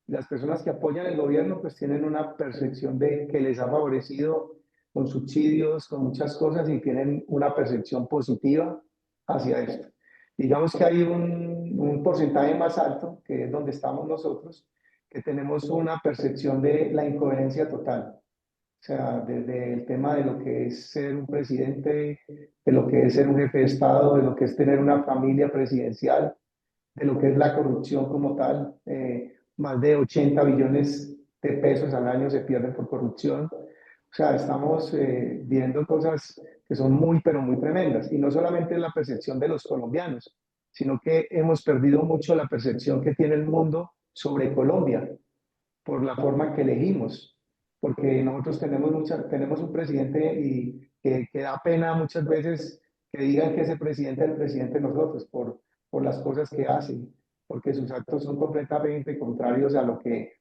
Las personas que apoyan el gobierno pues tienen una percepción de que les ha favorecido con subsidios, con muchas cosas y tienen una percepción positiva hacia esto. Digamos que hay un porcentaje más alto, que es donde estamos nosotros, que tenemos una percepción de la incoherencia total. O sea, desde el tema de lo que es ser un presidente, de lo que es ser un jefe de Estado, de lo que es tener una familia presidencial, de lo que es la corrupción como tal. Más de 80 billones de pesos al año se pierden por corrupción. O sea, estamos viendo cosas que son muy, pero muy tremendas. Y no solamente es la percepción de los colombianos, sino que hemos perdido mucho la percepción que tiene el mundo sobre Colombia por la forma que elegimos, porque nosotros tenemos un presidente y que da pena muchas veces que digan que ese presidente es el presidente de nosotros por las cosas que hace, porque sus actos son completamente contrarios a lo que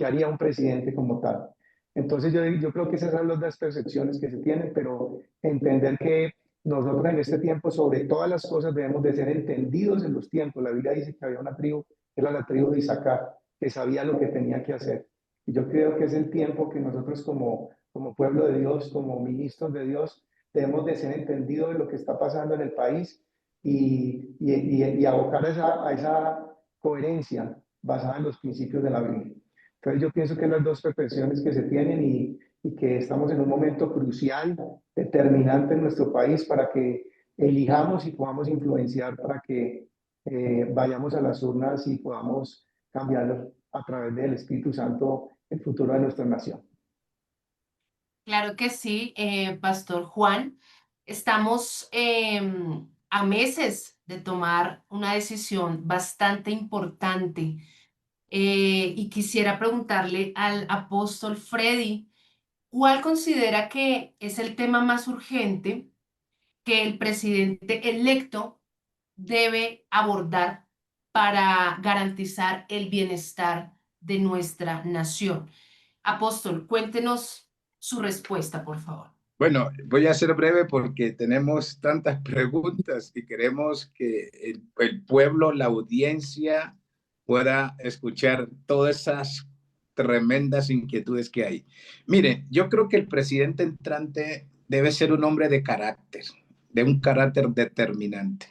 haría un presidente como tal. Entonces yo creo que esas son las dos percepciones que se tienen, pero entender que nosotros en este tiempo sobre todas las cosas debemos de ser entendidos en los tiempos. La Biblia dice que había una tribu, que era la tribu de Isaacar, que sabía lo que tenía que hacer. Y yo creo que es el tiempo que nosotros como pueblo de Dios, como ministros de Dios, debemos de ser entendidos de lo que está pasando en el país y abocar a esa coherencia basada en los principios de la Biblia. Entonces yo pienso que las dos percepciones que se tienen y que estamos en un momento crucial, determinante en nuestro país para que elijamos y podamos influenciar para que vayamos a las urnas y podamos cambiar a través del Espíritu Santo el futuro de nuestra nación. Claro que sí, Pastor Juan. Estamos a meses de tomar una decisión bastante importante y quisiera preguntarle al apóstol Freddy, ¿cuál considera que es el tema más urgente que el presidente electo debe abordar para garantizar el bienestar de nuestra nación? Apóstol, cuéntenos su respuesta, por favor. Bueno, voy a ser breve porque tenemos tantas preguntas y queremos que el pueblo, la audiencia, pueda escuchar todas esas tremendas inquietudes que hay. Mire, yo creo que el presidente entrante debe ser un hombre de carácter, de un carácter determinante.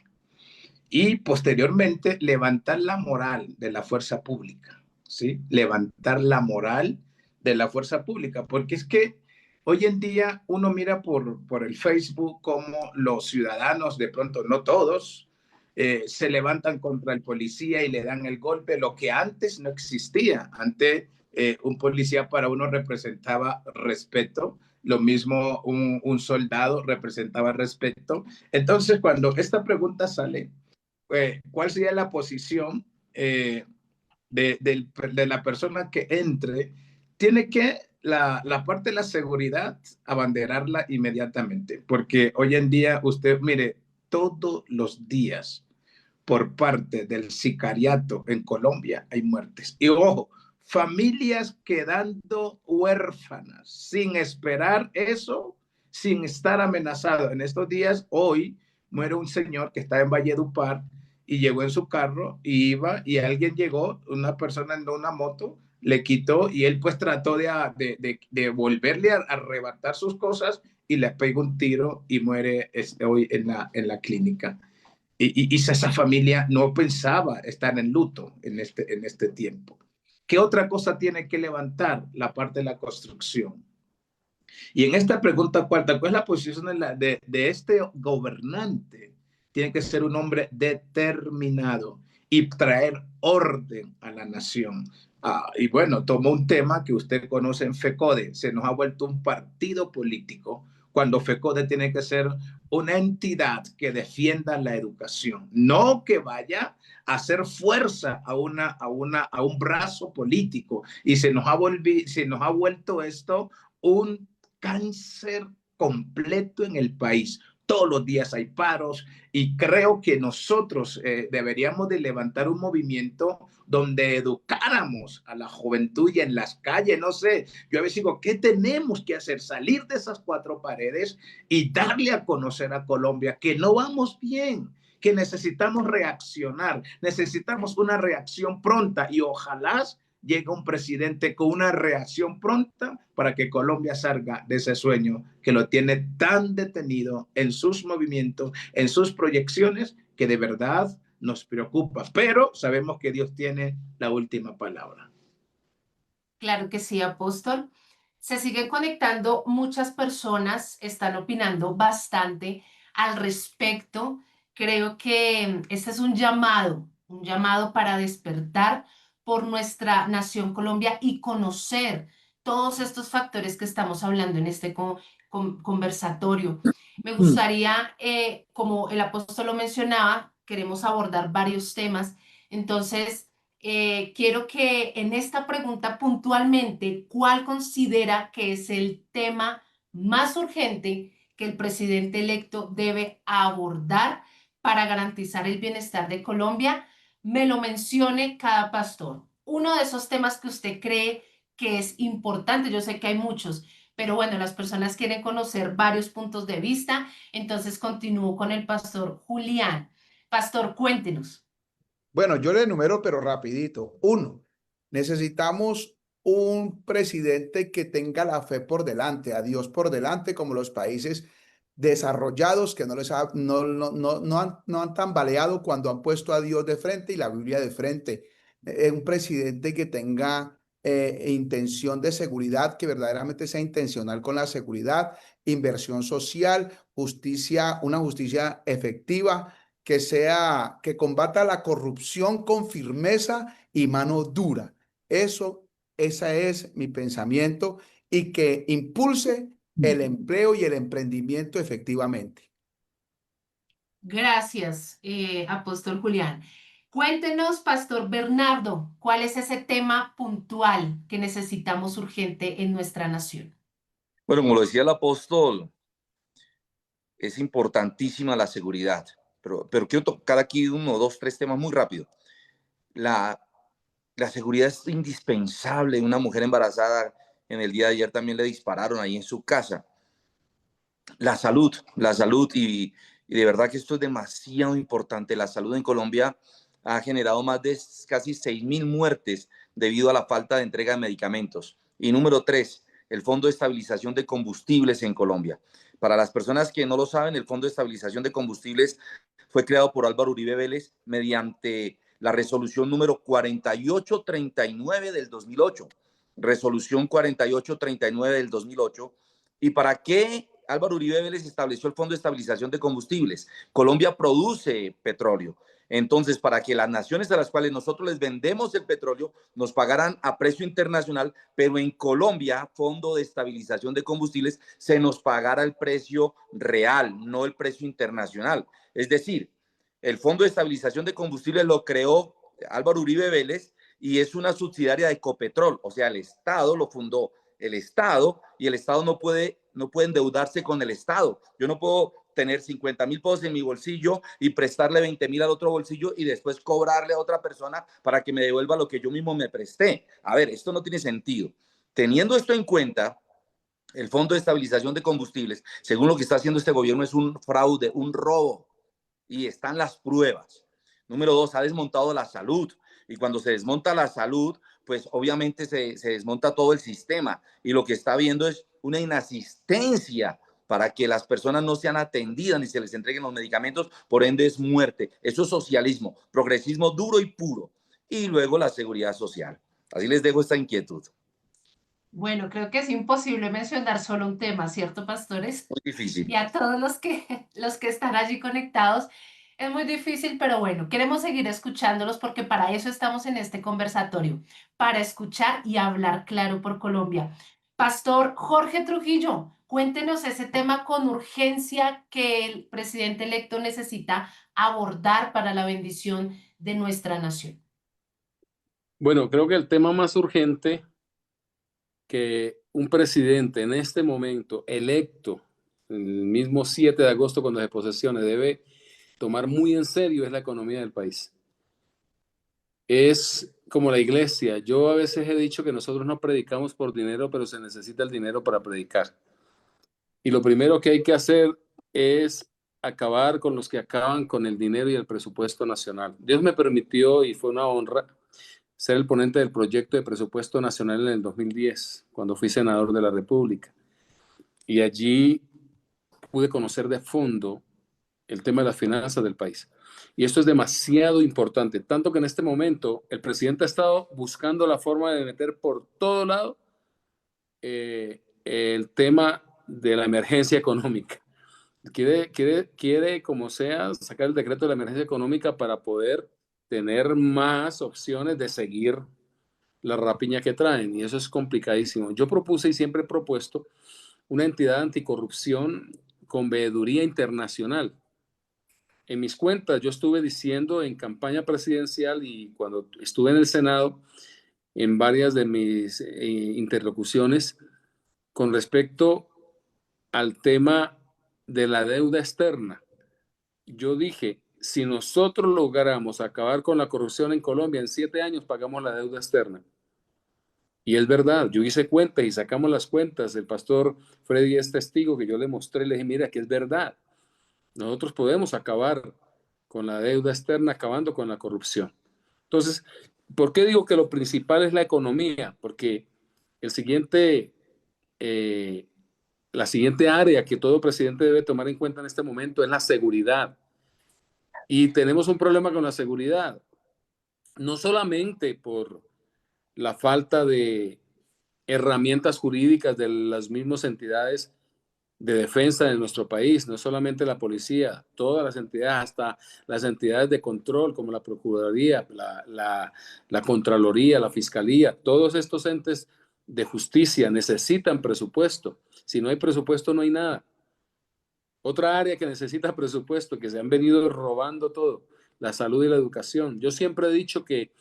Y posteriormente levantar la moral de la fuerza pública, ¿sí? Levantar la moral de la fuerza pública, porque es que hoy en día uno mira por el Facebook cómo los ciudadanos, de pronto no todos, se levantan contra el policía y le dan el golpe, lo que antes no existía. Antes un policía para uno representaba respeto, lo mismo un soldado representaba respeto. Entonces, cuando esta pregunta sale, ¿cuál sería la posición de la persona que entre? Tiene que la parte de la seguridad abanderarla inmediatamente, porque hoy en día usted, mire, todos los días por parte del sicariato en Colombia hay muertes. Y ojo, familias quedando huérfanas sin esperar eso, sin estar amenazado. En estos días, hoy, muere un señor que está en Valledupar y llegó en su carro y iba y alguien llegó, una persona en una moto, le quitó y él pues trató de volverle a arrebatar sus cosas y le pegó un tiro y muere hoy en la clínica. Y esa familia no pensaba estar en luto en este tiempo. ¿Qué otra cosa tiene que levantar? La parte de la construcción. Y en esta pregunta cuarta, ¿cuál es la posición de este gobernante? Tiene que ser un hombre determinado y traer orden a la nación. Y bueno, tomó un tema que usted conoce en FECODE. Se nos ha vuelto un partido político cuando FECODE tiene que ser una entidad que defienda la educación, no que vaya a hacer fuerza a un brazo político. Y se nos ha vuelto esto un cáncer completo en el país. Todos los días hay paros y creo que nosotros deberíamos de levantar un movimiento donde educáramos a la juventud y en las calles, no sé, yo a veces digo, ¿qué tenemos que hacer? Salir de esas cuatro paredes y darle a conocer a Colombia que no vamos bien, que necesitamos reaccionar, necesitamos una reacción pronta y ojalá llega un presidente con una reacción pronta para que Colombia salga de ese sueño que lo tiene tan detenido en sus movimientos, en sus proyecciones, que de verdad nos preocupa. Pero sabemos que Dios tiene la última palabra. Claro que sí, apóstol. Se siguen conectando muchas personas, están opinando bastante al respecto. Creo que este es un llamado para despertar por nuestra nación Colombia y conocer todos estos factores que estamos hablando en este conversatorio. Me gustaría, como el apóstol lo mencionaba, queremos abordar varios temas. Entonces, quiero que en esta pregunta puntualmente, ¿cuál considera que es el tema más urgente que el presidente electo debe abordar para garantizar el bienestar de Colombia? Me lo mencione cada pastor. Uno de esos temas que usted cree que es importante, yo sé que hay muchos, pero bueno, las personas quieren conocer varios puntos de vista, entonces continúo con el pastor Julián. Pastor, cuéntenos. Bueno, yo le enumero, pero rapidito. Uno, necesitamos un presidente que tenga la fe por delante, a Dios por delante, como los países desarrollados que no han tambaleado cuando han puesto a Dios de frente y la Biblia de frente. Un presidente que tenga intención de seguridad, que verdaderamente sea intencional con la seguridad, inversión social, justicia, una justicia efectiva que combata la corrupción con firmeza y mano dura. Ese es mi pensamiento y que impulse el empleo y el emprendimiento efectivamente. Gracias, apóstol Julián. Cuéntenos, pastor Bernardo, ¿cuál es ese tema puntual que necesitamos urgente en nuestra nación? Bueno, como lo decía el apóstol, es importantísima la seguridad, pero quiero tocar aquí uno, dos, tres temas muy rápido. La seguridad es indispensable. Una mujer embarazada en el día de ayer también le dispararon ahí en su casa. La salud y de verdad que esto es demasiado importante. La salud en Colombia ha generado más de casi 6.000 muertes debido a la falta de entrega de medicamentos. Y número 3, el Fondo de Estabilización de Combustibles en Colombia. Para las personas que no lo saben, el Fondo de Estabilización de Combustibles fue creado por Álvaro Uribe Vélez mediante la resolución número 4839 del 2008. Resolución 4839 del 2008. ¿Y para qué Álvaro Uribe Vélez estableció el Fondo de Estabilización de Combustibles? Colombia produce petróleo. Entonces, para que las naciones a las cuales nosotros les vendemos el petróleo nos pagaran a precio internacional, pero en Colombia, Fondo de Estabilización de Combustibles, se nos pagara el precio real, no el precio internacional. Es decir, El Fondo de Estabilización de Combustibles lo creó Álvaro Uribe Vélez y es una subsidiaria de Ecopetrol, o sea, el Estado lo fundó el Estado y el Estado no puede endeudarse con el Estado. Yo no puedo tener 50.000 pesos en mi bolsillo y prestarle 20.000 al otro bolsillo y después cobrarle a otra persona para que me devuelva lo que yo mismo me presté. A ver, esto no tiene sentido. Teniendo esto en cuenta, el Fondo de Estabilización de Combustibles, según lo que está haciendo este gobierno, es un fraude, un robo, y están las pruebas. Número 2, ha desmontado la salud, y cuando se desmonta la salud, pues obviamente se desmonta todo el sistema, y lo que está viendo es una inasistencia para que las personas no sean atendidas ni se les entreguen los medicamentos, por ende es muerte. Eso es socialismo, progresismo duro y puro. Y luego la seguridad social. Así les dejo esta inquietud. Bueno, creo que es imposible mencionar solo un tema, ¿cierto, pastores? Muy difícil. Y a todos los que están allí conectados, es muy difícil, pero bueno, queremos seguir escuchándolos porque para eso estamos en este conversatorio, para escuchar y hablar claro por Colombia. Pastor Jorge Trujillo, cuéntenos ese tema con urgencia que el presidente electo necesita abordar para la bendición de nuestra nación. Bueno, creo que el tema más urgente que un presidente en este momento electo, el mismo 7 de agosto cuando se posesione, debe tomar muy en serio es la economía del país. Es como la iglesia. Yo a veces he dicho que nosotros no predicamos por dinero, pero se necesita el dinero para predicar. Y lo primero que hay que hacer es acabar con los que acaban con el dinero y el presupuesto nacional. Dios me permitió, y fue una honra, ser el ponente del proyecto de presupuesto nacional en el 2010, cuando fui senador de la República. Y allí pude conocer de fondo el tema de las finanzas del país. Y esto es demasiado importante, tanto que en este momento el presidente ha estado buscando la forma de meter por todo lado el tema de la emergencia económica. Quiere, como sea, sacar el decreto de la emergencia económica para poder tener más opciones de seguir la rapiña que traen, y eso es complicadísimo. Yo propuse y siempre he propuesto una entidad anticorrupción con veeduría internacional. En mis cuentas, yo estuve diciendo en campaña presidencial y cuando estuve en el Senado, en varias de mis interlocuciones con respecto al tema de la deuda externa. Yo dije, si nosotros logramos acabar con la corrupción en Colombia, en 7 años pagamos la deuda externa. Y es verdad, yo hice cuentas y sacamos las cuentas. El pastor Freddy es testigo que yo le mostré, le dije, mira, que es verdad. Nosotros podemos acabar con la deuda externa, acabando con la corrupción. Entonces, ¿por qué digo que lo principal es la economía? Porque el siguiente, la siguiente área que todo presidente debe tomar en cuenta en este momento es la seguridad. Y tenemos un problema con la seguridad, no solamente por la falta de herramientas jurídicas de las mismas entidades de defensa de nuestro país, no solamente la policía, todas las entidades, hasta las entidades de control como la Procuraduría, la Contraloría, la Fiscalía, todos estos entes de justicia necesitan presupuesto. Si no hay presupuesto, no hay nada. Otra área que necesita presupuesto, que se han venido robando todo, la salud y la educación. Yo siempre he dicho que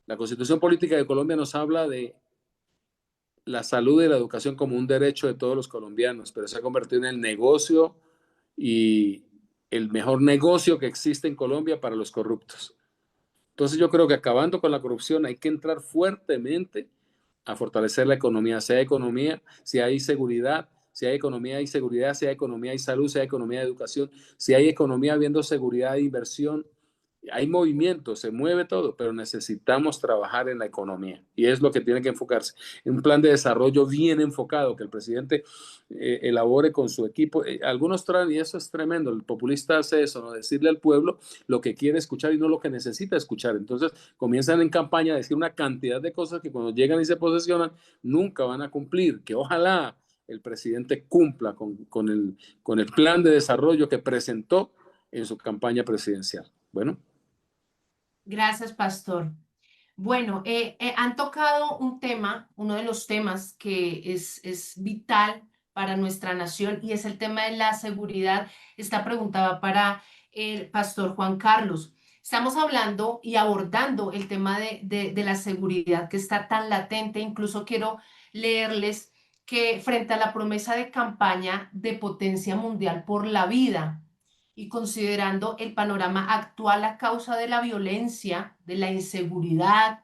la Constitución Política de Colombia nos habla de la salud y la educación como un derecho de todos los colombianos, pero se ha convertido en el negocio y el mejor negocio que existe en Colombia para los corruptos. Entonces yo creo que acabando con la corrupción hay que entrar fuertemente a fortalecer la economía. Si hay economía, si hay seguridad, si hay economía hay seguridad, si hay economía hay salud, si hay economía hay educación, si hay economía habiendo seguridad e inversión, hay movimiento, se mueve todo, pero necesitamos trabajar en la economía y es lo que tiene que enfocarse. Un plan de desarrollo bien enfocado que el presidente elabore con su equipo. Algunos traen, y eso es tremendo, el populista hace eso, ¿no? Decirle al pueblo lo que quiere escuchar y no lo que necesita escuchar. Entonces comienzan en campaña a decir una cantidad de cosas que cuando llegan y se posesionan nunca van a cumplir, que ojalá el presidente cumpla con el plan de desarrollo que presentó en su campaña presidencial. Bueno. Gracias, pastor. Bueno, han tocado un tema, uno de los temas que es vital para nuestra nación y es el tema de la seguridad. Esta pregunta va para el pastor Juan Carlos. Estamos hablando y abordando el tema de la seguridad que está tan latente. Incluso quiero leerles que frente a la promesa de campaña de potencia mundial por la vida y considerando el panorama actual a causa de la violencia, de la inseguridad,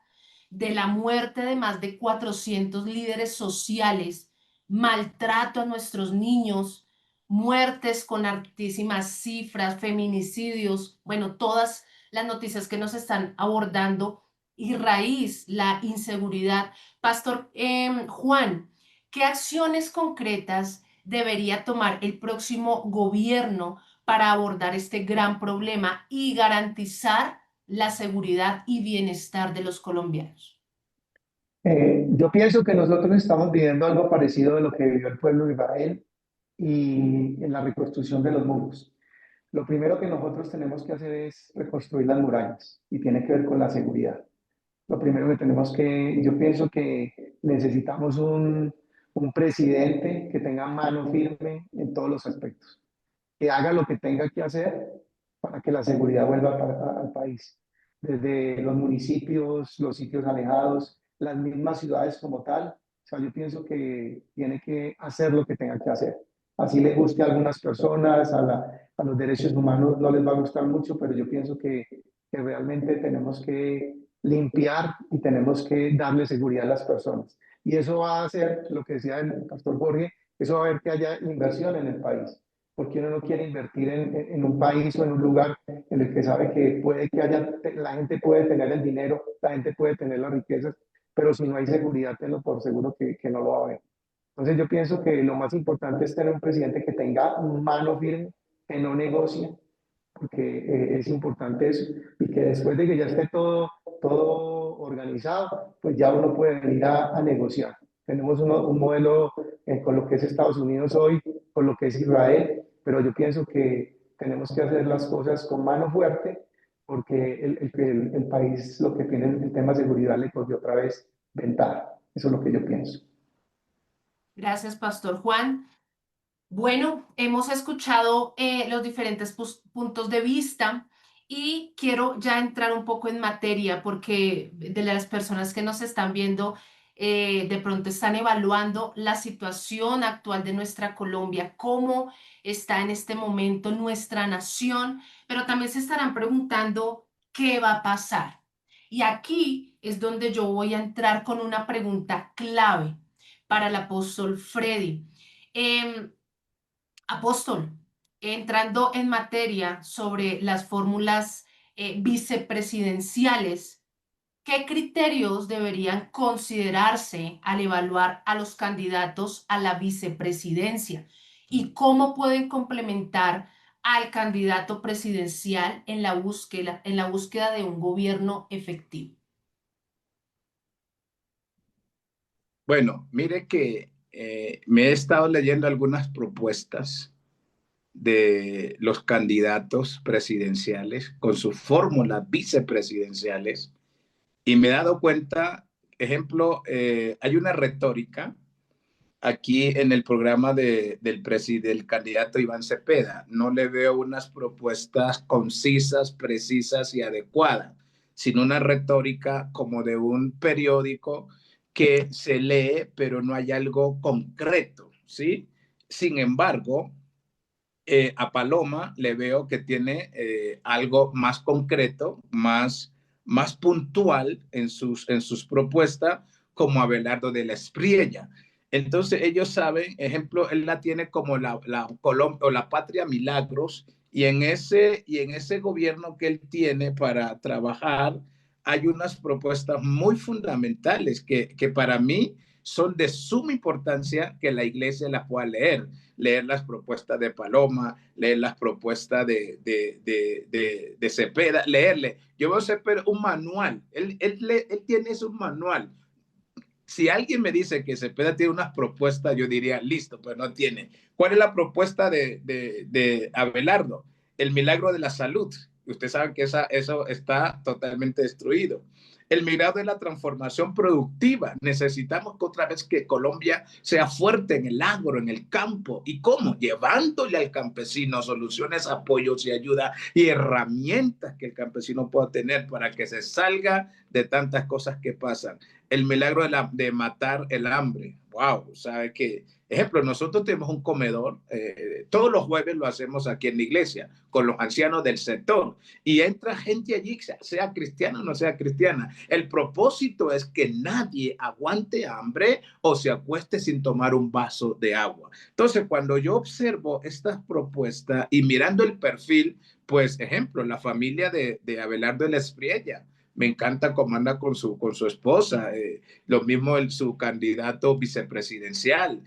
de la muerte de más de 400 líderes sociales, maltrato a nuestros niños, muertes con altísimas cifras, feminicidios, bueno, todas las noticias que nos están abordando y raíz, la inseguridad. Pastor Juan, ¿qué acciones concretas debería tomar el próximo gobierno para abordar este gran problema y garantizar la seguridad y bienestar de los colombianos? Yo pienso que nosotros estamos viviendo algo parecido a lo que vivió el pueblo de Israel y en la reconstrucción de los muros. Lo primero que nosotros tenemos que hacer es reconstruir las murallas y tiene que ver con la seguridad. Lo primero que tenemos que, yo pienso que necesitamos un presidente que tenga mano firme en todos los aspectos, que haga lo que tenga que hacer para que la seguridad vuelva al país. Desde los municipios, los sitios alejados, las mismas ciudades como tal. O sea, yo pienso que tiene que hacer lo que tenga que hacer. Así le guste a algunas personas, a los derechos humanos no les va a gustar mucho, pero yo pienso que realmente tenemos que limpiar y tenemos que darle seguridad a las personas. Y eso va a hacer lo que decía el pastor Jorge, eso va a ver que haya inversión en el país, porque uno no quiere invertir en un país o en un lugar en el que sabe que puede que haya, la gente puede tener el dinero, la gente puede tener las riquezas, pero si no hay seguridad, tenlo por seguro que no lo va a haber. Entonces yo pienso que lo más importante es tener un presidente que tenga mano firme, que no negocie, porque es importante eso, y que después de que ya esté todo organizado, pues ya uno puede venir a negociar. Tenemos un modelo con lo que es Estados Unidos hoy, con lo que es Israel, pero yo pienso que tenemos que hacer las cosas con mano fuerte, porque el país, lo que tiene el tema de seguridad, le cogió otra vez ventaja. Eso es lo que yo pienso. Gracias, Pastor Juan. Bueno, hemos escuchado los diferentes puntos de vista y quiero ya entrar un poco en materia porque de las personas que nos están viendo de pronto están evaluando la situación actual de nuestra Colombia, cómo está en este momento nuestra nación, pero también se estarán preguntando qué va a pasar. Y aquí es donde yo voy a entrar con una pregunta clave para el apóstol Freddy. Em, Apóstol, entrando en materia sobre las fórmulas vicepresidenciales, ¿qué criterios deberían considerarse al evaluar a los candidatos a la vicepresidencia? ¿Y cómo pueden complementar al candidato presidencial en la búsqueda de un gobierno efectivo? Bueno, mire que me he estado leyendo algunas propuestas de los candidatos presidenciales con sus fórmulas vicepresidenciales y me he dado cuenta, ejemplo, hay una retórica aquí en el programa del candidato Iván Cepeda. No le veo unas propuestas concisas, precisas y adecuadas, sino una retórica como de un periódico que se lee, pero no hay algo concreto, ¿sí? Sin embargo, a Paloma le veo que tiene algo más concreto, más puntual en sus propuestas, como Abelardo de la Espriella. Entonces ellos saben, ejemplo, él la tiene como la Colombia o la Patria Milagros, y en ese gobierno que él tiene para trabajar, hay unas propuestas muy fundamentales que para mí son de suma importancia que la iglesia las pueda leer las propuestas de Paloma, leer las propuestas de Cepeda, leerle. Yo veo Cepeda un manual, él tiene un manual. Si alguien me dice que Cepeda tiene unas propuestas, yo diría, listo, pero no tiene. ¿Cuál es la propuesta de Abelardo? El milagro de la salud. Usted sabe que eso está totalmente destruido. El milagro de la transformación productiva. Necesitamos que otra vez que Colombia sea fuerte en el agro, en el campo. ¿Y cómo? Llevándole al campesino soluciones, apoyos y ayuda y herramientas que el campesino pueda tener para que se salga de tantas cosas que pasan. El milagro de matar el hambre. Wow, ¿sabe qué? Ejemplo, nosotros tenemos un comedor, todos los jueves lo hacemos aquí en la iglesia, con los ancianos del sector, y entra gente allí, sea cristiana o no sea cristiana. El propósito es que nadie aguante hambre o se acueste sin tomar un vaso de agua. Entonces, cuando yo observo estas propuestas y mirando el perfil, pues, ejemplo, la familia de Abelardo de la Espriella, me encanta cómo anda con su esposa, lo mismo su candidato vicepresidencial,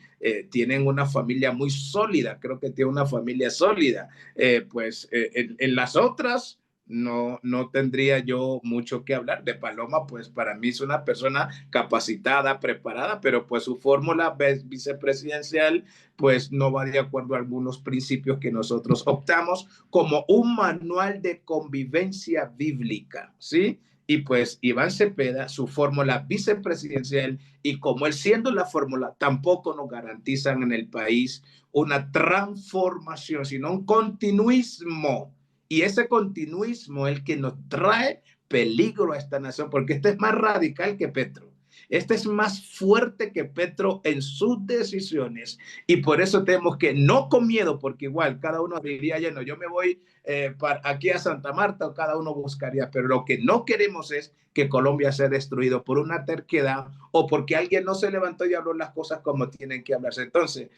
tienen una familia muy sólida, creo que tiene una familia sólida, en las otras no tendría yo mucho que hablar. De Paloma, pues para mí es una persona capacitada, preparada, pero pues su fórmula vicepresidencial pues no va de acuerdo a algunos principios que nosotros optamos como un manual de convivencia bíblica, ¿sí? Y pues Iván Cepeda, su fórmula vicepresidencial, y como él siendo la fórmula, tampoco nos garantizan en el país una transformación, sino un continuismo. Y ese continuismo es el que nos trae peligro a esta nación, porque este es más radical que Petro. Este es más fuerte que Petro en sus decisiones y por eso tenemos que, no con miedo, porque igual cada uno diría, ya no, yo me voy aquí a Santa Marta o cada uno buscaría, pero lo que no queremos es que Colombia sea destruido por una terquedad o porque alguien no se levantó y habló las cosas como tienen que hablarse. Entonces,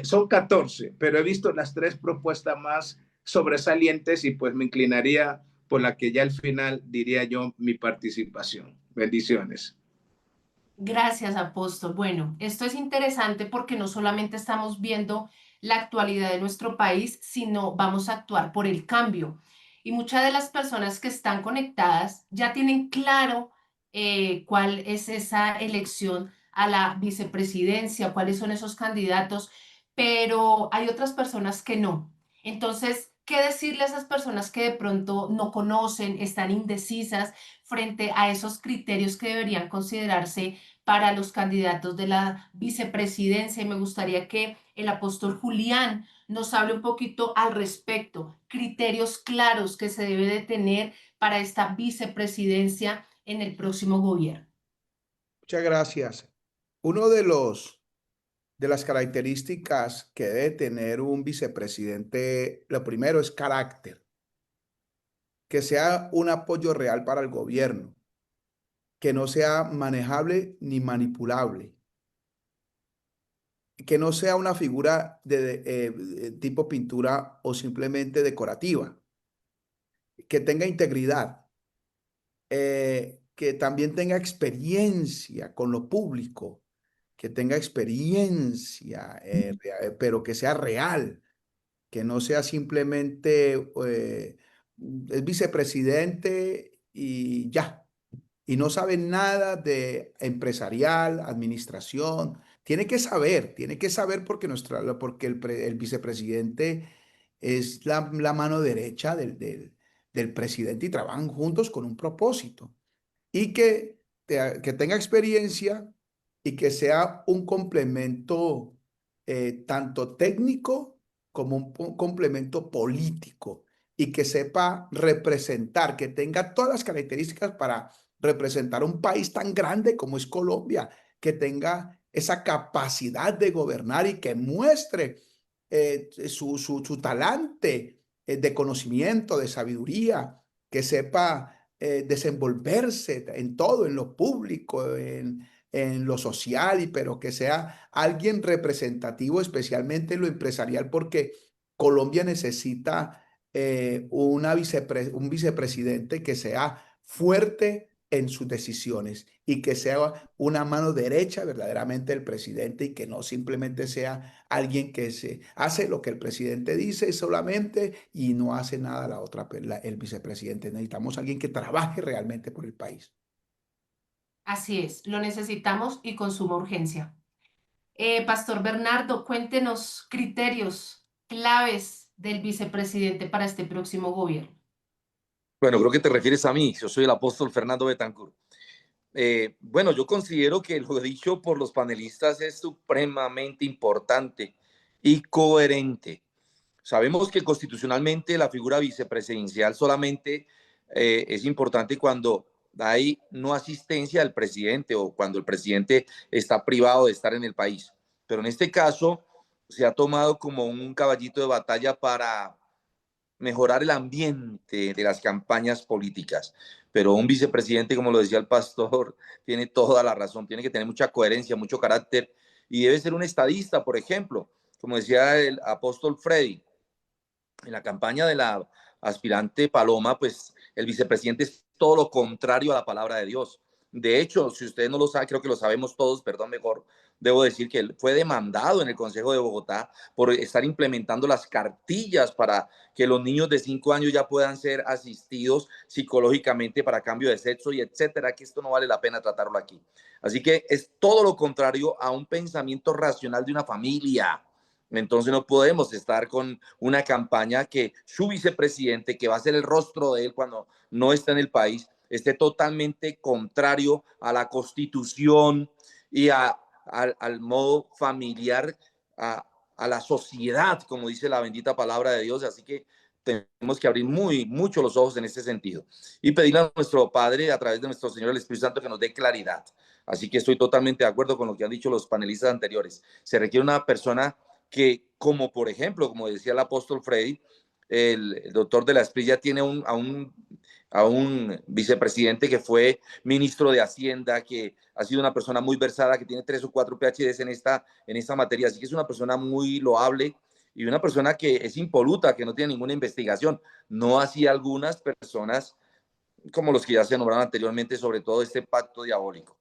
son 14, pero he visto las 3 propuestas más sobresalientes y pues me inclinaría por la que ya al final diría yo mi participación. Bendiciones. Gracias, apóstol. Bueno, esto es interesante porque no solamente estamos viendo la actualidad de nuestro país, sino vamos a actuar por el cambio. Y muchas de las personas que están conectadas ya tienen claro cuál es esa elección a la vicepresidencia, cuáles son esos candidatos, pero hay otras personas que no. Entonces, ¿qué decirle a esas personas que de pronto no conocen, están indecisas frente a esos criterios que deberían considerarse para los candidatos de la vicepresidencia? Y me gustaría que el apóstol Julián nos hable un poquito al respecto, criterios claros que se debe de tener para esta vicepresidencia en el próximo gobierno. Muchas gracias. Uno de las características que debe tener un vicepresidente, lo primero es carácter, que sea un apoyo real para el gobierno, que no sea manejable ni manipulable, que no sea una figura de tipo pintura o simplemente decorativa, que tenga integridad, que también tenga experiencia con lo público, que tenga experiencia, pero que sea real, que no sea simplemente es vicepresidente y ya, y no sabe nada de empresarial, administración. Tiene que saber porque, porque el vicepresidente es la mano derecha del presidente y trabajan juntos con un propósito. Y que tenga experiencia y que sea un complemento tanto técnico como un complemento político y que sepa representar, que tenga todas las características para representar un país tan grande como es Colombia, que tenga esa capacidad de gobernar y que muestre su talante de conocimiento, de sabiduría, que sepa desenvolverse en todo, en lo público, en lo social, pero que sea alguien representativo, especialmente en lo empresarial, porque Colombia necesita un vicepresidente que sea fuerte en sus decisiones y que sea una mano derecha verdaderamente del presidente y que no simplemente sea alguien que se hace lo que el presidente dice solamente y no hace nada el vicepresidente. Necesitamos alguien que trabaje realmente por el país. Así es, lo necesitamos y con suma urgencia. Pastor Bernardo, cuéntenos criterios claves del vicepresidente para este próximo gobierno. Bueno, creo que te refieres a mí. Yo soy el apóstol Fernando Betancourt. Bueno, yo considero que lo dicho por los panelistas es supremamente importante y coherente. Sabemos que constitucionalmente la figura vicepresidencial solamente es importante cuando hay no asistencia del presidente o cuando el presidente está privado de estar en el país. Pero en este caso se ha tomado como un caballito de batalla para mejorar el ambiente de las campañas políticas. Pero un vicepresidente, como lo decía el pastor, tiene toda la razón, tiene que tener mucha coherencia, mucho carácter y debe ser un estadista, por ejemplo, como decía el apóstol Freddy, en la campaña de la aspirante Paloma, pues el vicepresidente es todo lo contrario a la palabra de Dios. De hecho, si ustedes no lo saben, creo que lo sabemos todos, perdón, mejor debo decir que él fue demandado en el Consejo de Bogotá por estar implementando las cartillas para que los niños de 5 años ya puedan ser asistidos psicológicamente para cambio de sexo y etcétera, que esto no vale la pena tratarlo aquí. Así que es todo lo contrario a un pensamiento racional de una familia. Entonces no podemos estar con una campaña que su vicepresidente, que va a ser el rostro de él cuando no está en el país, esté totalmente contrario a la Constitución y al modo familiar, a la sociedad, como dice la bendita palabra de Dios. Así que tenemos que abrir mucho los ojos en este sentido y pedirle a nuestro Padre, a través de nuestro Señor el Espíritu Santo, que nos dé claridad. Así que estoy totalmente de acuerdo con lo que han dicho los panelistas anteriores. Se requiere una persona que, como por ejemplo, como decía el apóstol Freddy, el doctor de la Esprilla tiene a un vicepresidente que fue ministro de Hacienda, que ha sido una persona muy versada, que tiene 3 o 4 PhDs en esta materia, así que es una persona muy loable y una persona que es impoluta, que no tiene ninguna investigación, no así algunas personas como los que ya se nombraron anteriormente, sobre todo este pacto diabólico.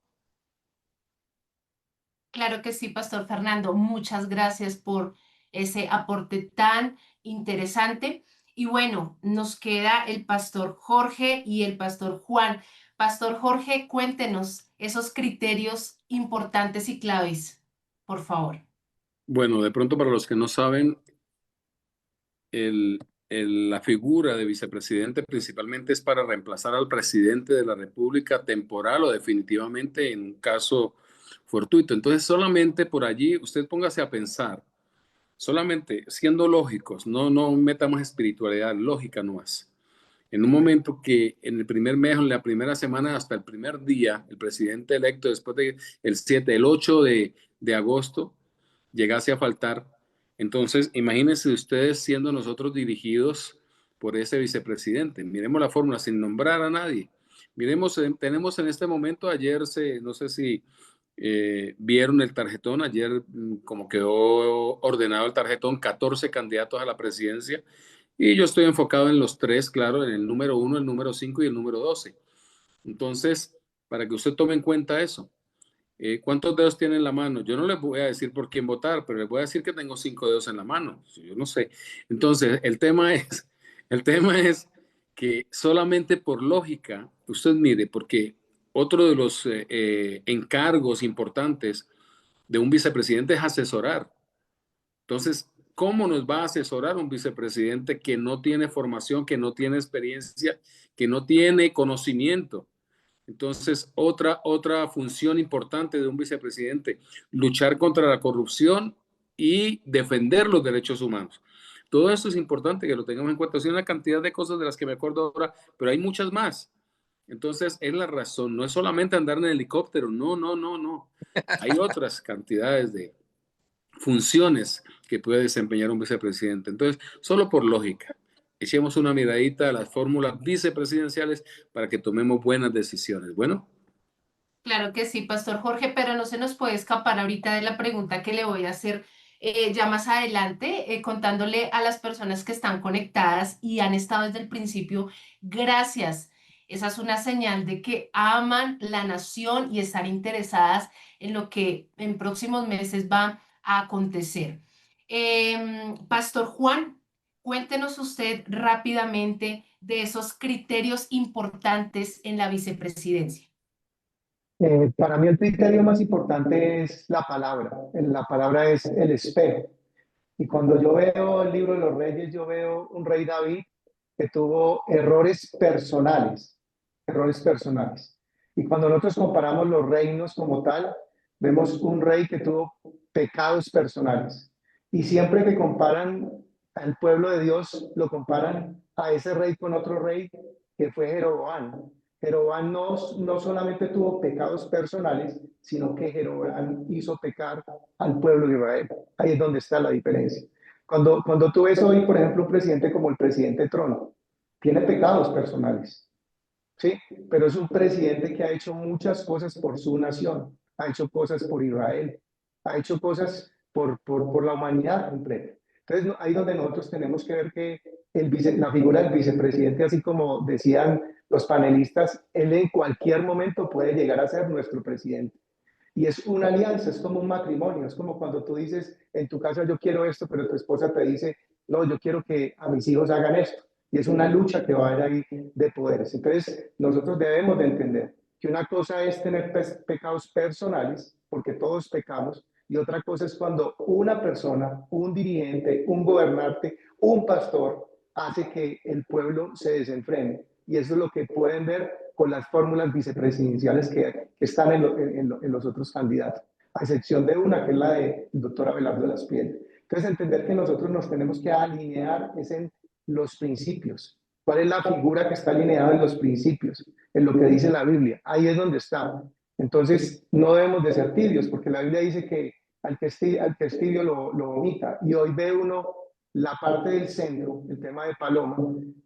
Claro que sí, Pastor Fernando. Muchas gracias por ese aporte tan interesante. Y bueno, nos queda el Pastor Jorge y el Pastor Juan. Pastor Jorge, cuéntenos esos criterios importantes y claves, por favor. Bueno, de pronto para los que no saben, el, la figura de vicepresidente principalmente es para reemplazar al presidente de la República temporal o definitivamente en un caso fortuito. Entonces, solamente por allí usted póngase a pensar, solamente siendo lógicos, no metamos espiritualidad, lógica no es. En un momento que en el primer mes, en la primera semana, hasta el primer día, el presidente electo, después de el 8 de agosto, llegase a faltar. Entonces, imagínense ustedes siendo nosotros dirigidos por ese vicepresidente. Miremos la fórmula sin nombrar a nadie. Miremos, tenemos en este momento, ayer, no sé si vieron el tarjetón, ayer como quedó ordenado el tarjetón, 14 candidatos a la presidencia. Y yo estoy enfocado en los 3, claro, en el número 1, el número 5 y el número 12. Entonces, para que usted tome en cuenta eso. ¿Cuántos dedos tiene en la mano? Yo no les voy a decir por quién votar, pero les voy a decir que tengo 5 dedos en la mano. Yo no sé. Entonces, el tema es que solamente por lógica, usted mire, porque otro de los encargos importantes de un vicepresidente es asesorar. Entonces, ¿cómo nos va a asesorar un vicepresidente que no tiene formación, que no tiene experiencia, que no tiene conocimiento? Entonces, otra función importante de un vicepresidente, luchar contra la corrupción y defender los derechos humanos. Todo esto es importante que lo tengamos en cuenta. Es una cantidad de cosas de las que me acuerdo ahora, pero hay muchas más. Entonces, es la razón. No es solamente andar en helicóptero. No. Hay otras cantidades de funciones que puede desempeñar un vicepresidente. Entonces, solo por lógica, echemos una miradita a las fórmulas vicepresidenciales para que tomemos buenas decisiones. Bueno. Claro que sí, Pastor Jorge, pero no se nos puede escapar ahorita de la pregunta que le voy a hacer ya más adelante, contándole a las personas que están conectadas y han estado desde el principio, gracias. Esa es una señal de que aman la nación y están interesadas en lo que en próximos meses va a acontecer. Pastor Juan, cuéntenos usted rápidamente de esos criterios importantes en la vicepresidencia. Para mí el criterio más importante es la palabra. La palabra es el espejo. Y cuando yo veo el libro de los reyes, yo veo un rey David que tuvo errores personales, errores personales. Y cuando nosotros comparamos los reinos como tal, vemos un rey que tuvo pecados personales. Y siempre que comparan al pueblo de Dios, lo comparan a ese rey con otro rey que fue Jeroboam. Jeroboam no solamente tuvo pecados personales, sino que Jeroboam hizo pecar al pueblo de Israel. Ahí es donde está la diferencia. Cuando tú ves hoy, por ejemplo, un presidente como el presidente Trump, tiene pecados personales, ¿sí? Pero es un presidente que ha hecho muchas cosas por su nación, ha hecho cosas por Israel, ha hecho cosas por la humanidad completa. Entonces, ahí donde nosotros tenemos que ver que la figura del vicepresidente, así como decían los panelistas, él en cualquier momento puede llegar a ser nuestro presidente. Y es una alianza, es como un matrimonio, es como cuando tú dices, en tu casa yo quiero esto, pero tu esposa te dice, no, yo quiero que a mis hijos hagan esto. Y es una lucha que va a haber ahí de poderes. Entonces, nosotros debemos de entender que una cosa es tener pecados personales, porque todos pecamos, y otra cosa es cuando una persona, un dirigente, un gobernante, un pastor, hace que el pueblo se desenfrene. Y eso es lo que pueden ver con las fórmulas vicepresidenciales que están en los otros candidatos, a excepción de una, que es la del doctor Abelardo Laspiel. Entonces, entender que nosotros nos tenemos que alinear es en los principios. ¿Cuál es la figura que está alineada en los principios? En lo que dice la Biblia. Ahí es donde está. Entonces, no debemos de ser tibios, porque la Biblia dice que al que es tibio lo vomita. Y hoy ve uno la parte del centro, el tema de Paloma,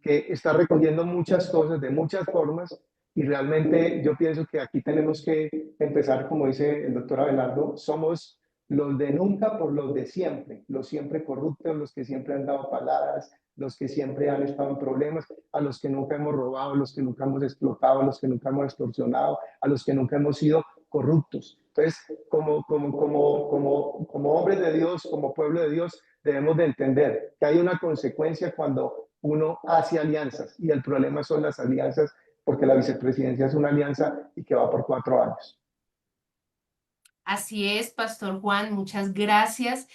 que está recogiendo muchas cosas de muchas formas, y realmente yo pienso que aquí tenemos que empezar, como dice el doctor Abelardo, somos los de nunca por los de siempre, los siempre corruptos, los que siempre han dado paladas, los que siempre han estado en problemas, a los que nunca hemos robado, a los que nunca hemos explotado, a los que nunca hemos extorsionado, a los que nunca hemos sido corruptos. Entonces, como hombres de Dios, como pueblo de Dios, debemos de entender que hay una consecuencia cuando uno hace alianzas, y el problema son las alianzas, porque la vicepresidencia es una alianza y que va por 4 años. Así es, Pastor Juan, muchas gracias.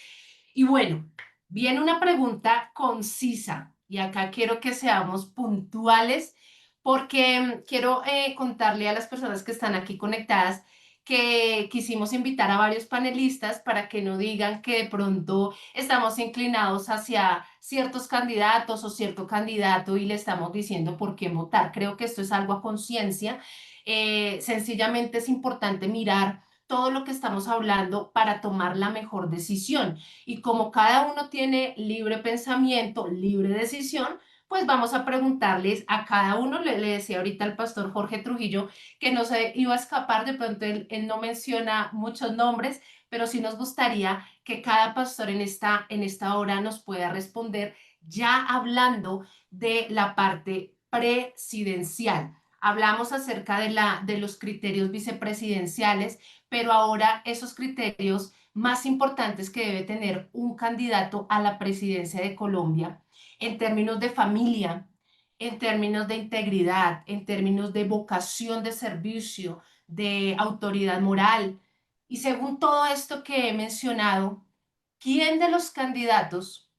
Y bueno, viene una pregunta concisa y acá quiero que seamos puntuales porque quiero contarle a las personas que están aquí conectadas que quisimos invitar a varios panelistas para que no digan que de pronto estamos inclinados hacia ciertos candidatos o cierto candidato y le estamos diciendo por qué votar. Creo que esto es algo a conciencia. Sencillamente es importante mirar todo lo que estamos hablando para tomar la mejor decisión. Y como cada uno tiene libre pensamiento, libre decisión, pues vamos a preguntarles a cada uno. Le decía ahorita al pastor Jorge Trujillo que no se iba a escapar, de pronto él no menciona muchos nombres, pero sí nos gustaría que cada pastor en esta hora nos pueda responder ya hablando de la parte presidencial. Hablamos acerca de los criterios vicepresidenciales, pero ahora esos criterios más importantes que debe tener un candidato a la presidencia de Colombia en términos de familia, en términos de integridad, en términos de vocación de servicio, de autoridad moral. Y según todo esto que he mencionado, ¿quién de los candidatos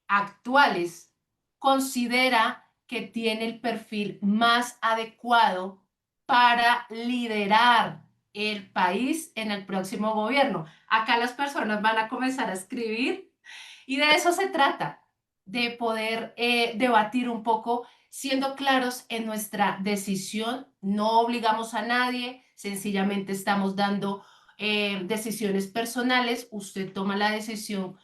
actuales considera que tiene el perfil más adecuado para liderar el país en el próximo gobierno? Acá las personas van a comenzar a escribir y de eso se trata, de poder debatir un poco, siendo claros en nuestra decisión. No obligamos a nadie, sencillamente estamos dando decisiones personales. Usted toma la decisión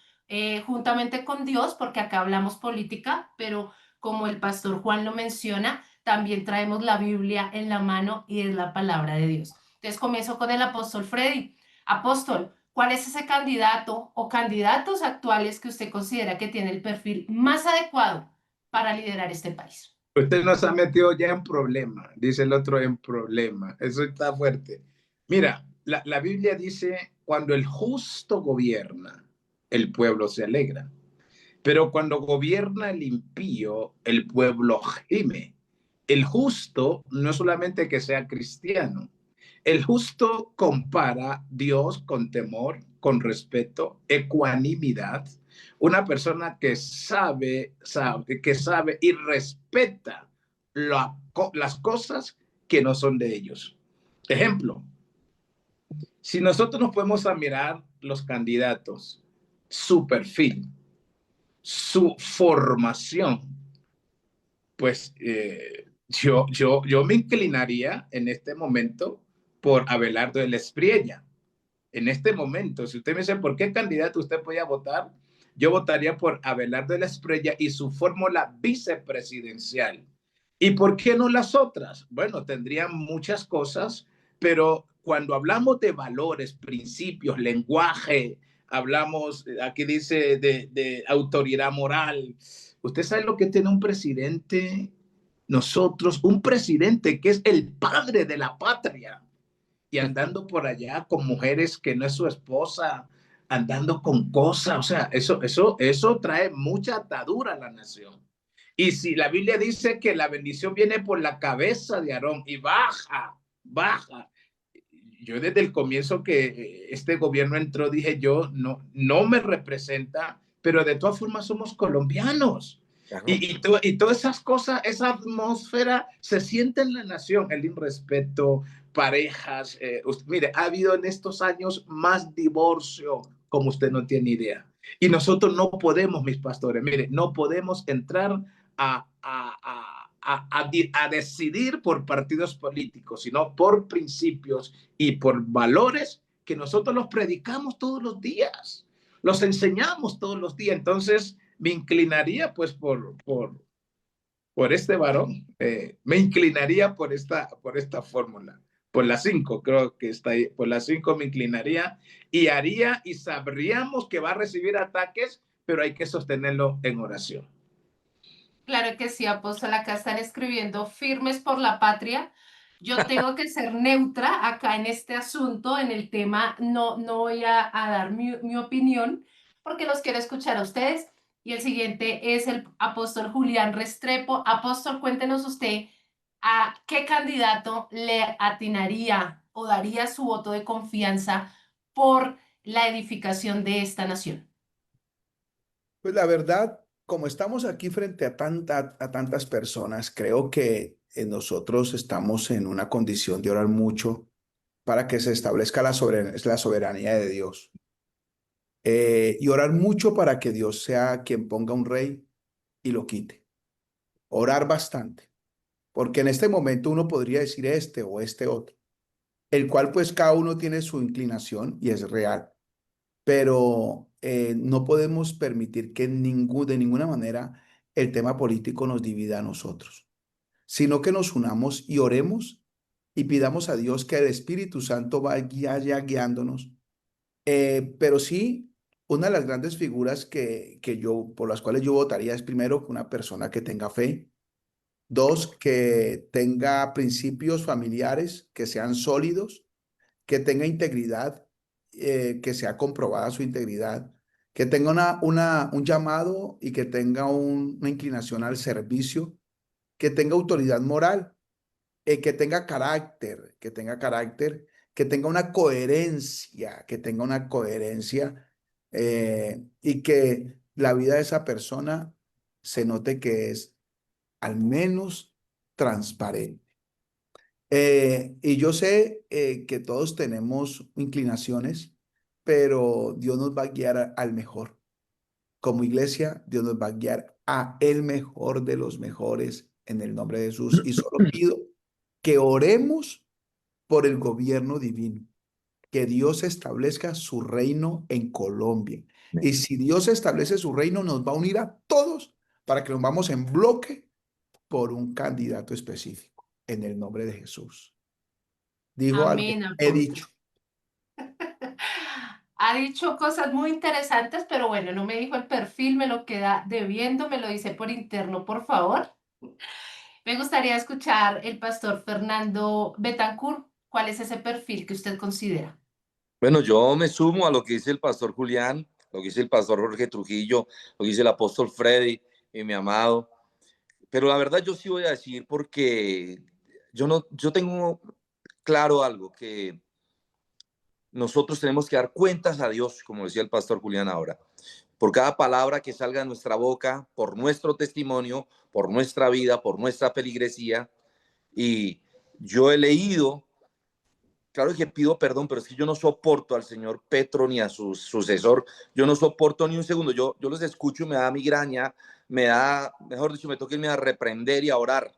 juntamente con Dios, porque acá hablamos política, pero como el pastor Juan lo menciona, también traemos la Biblia en la mano y es la palabra de Dios. Entonces comienzo con el apóstol Freddy. Apóstol, ¿cuál es ese candidato o candidatos actuales que usted considera que tiene el perfil más adecuado para liderar este país? Usted nos ha metido ya en problema, dice el otro, en problema. Eso está fuerte. Mira, la Biblia dice, cuando el justo gobierna, el pueblo se alegra. Pero cuando gobierna el impío, el pueblo gime. El justo no es solamente que sea cristiano. El justo compara Dios con temor, con respeto, ecuanimidad. Una persona que sabe y respeta las cosas que no son de ellos. Ejemplo, si nosotros nos podemos a mirar los candidatos, su perfil, su formación, pues yo me inclinaría en este momento por Abelardo de la Espriella. En este momento, si usted me dice por qué candidato usted podía votar, yo votaría por Abelardo de la Espriella y su fórmula vicepresidencial. ¿Y por qué no las otras? Bueno, tendrían muchas cosas, pero cuando hablamos de valores, principios, lenguaje, hablamos, aquí dice, de autoridad moral. ¿Usted sabe lo que tiene un presidente? Nosotros, un presidente que es el padre de la patria y andando por allá con mujeres que no es su esposa, andando con cosas, o sea, eso trae mucha atadura a la nación. Y si la Biblia dice que la bendición viene por la cabeza de Aarón y baja, baja. Yo desde el comienzo que este gobierno entró dije yo, no me representa, pero de todas formas somos colombianos. Y todas esas cosas, esa atmósfera se siente en la nación, el irrespeto, parejas. Mire, ha habido en estos años más divorcio, como usted no tiene idea. Y nosotros no podemos, mis pastores, mire, no podemos entrar a decidir por partidos políticos, sino por principios y por valores que nosotros los predicamos todos los días, los enseñamos todos los días. Entonces, me inclinaría pues por este varón, me inclinaría por esta fórmula, por las 5, creo que está ahí, por las 5 me inclinaría y haría y sabríamos que va a recibir ataques, pero hay que sostenerlo en oración. Claro que sí, apóstol, acá están escribiendo firmes por la patria. Yo tengo que ser neutra acá en este asunto, en el tema, no voy a dar mi opinión porque los quiero escuchar a ustedes. Y el siguiente es el apóstol Julián Restrepo. Apóstol, cuéntenos usted a qué candidato le atinaría o daría su voto de confianza por la edificación de esta nación. Pues la verdad, como estamos aquí frente a tantas personas, creo que nosotros estamos en una condición de orar mucho para que se establezca la soberanía de Dios. Y orar mucho para que Dios sea quien ponga un rey y lo quite. Orar bastante, porque en este momento uno podría decir este o este otro, el cual pues cada uno tiene su inclinación y es real, pero no podemos permitir que de ninguna manera el tema político nos divida a nosotros, sino que nos unamos y oremos y pidamos a Dios que el Espíritu Santo vaya guiándonos. Pero sí, una de las grandes figuras por las cuales yo votaría es primero una persona que tenga fe, dos, que tenga principios familiares que sean sólidos, que tenga integridad, que sea comprobada su integridad, que tenga un llamado y que tenga una inclinación al servicio, que tenga autoridad moral, que tenga una coherencia y que la vida de esa persona se note que es al menos transparente. Y yo sé que todos tenemos inclinaciones, pero Dios nos va a guiar al mejor. Como iglesia, Dios nos va a guiar a el mejor de los mejores en el nombre de Jesús. Y solo pido que oremos por el gobierno divino, que Dios establezca su reino en Colombia. Y si Dios establece su reino, nos va a unir a todos para que nos vamos en bloque por un candidato específico, en el nombre de Jesús. Digo algo, Amén, he apóstol. dicho. Ha dicho cosas muy interesantes, pero bueno, no me dijo el perfil, me lo queda debiendo, me lo dice por interno, por favor. Me gustaría escuchar el pastor Fernando Betancourt. ¿Cuál es ese perfil que usted considera? Bueno, yo me sumo a lo que dice el pastor Julián, lo que dice el pastor Jorge Trujillo, lo que dice el apóstol Freddy, mi amado. Pero la verdad yo sí voy a decir porque yo tengo claro algo, que nosotros tenemos que dar cuentas a Dios, como decía el pastor Julián ahora, por cada palabra que salga de nuestra boca, por nuestro testimonio, por nuestra vida, por nuestra feligresía. Y yo he leído claro que pido perdón, pero es que yo no soporto al señor Petro ni a su sucesor. Yo no soporto ni un segundo. Yo los escucho y me da migraña, me da, mejor dicho, me toca irme a reprender y a orar.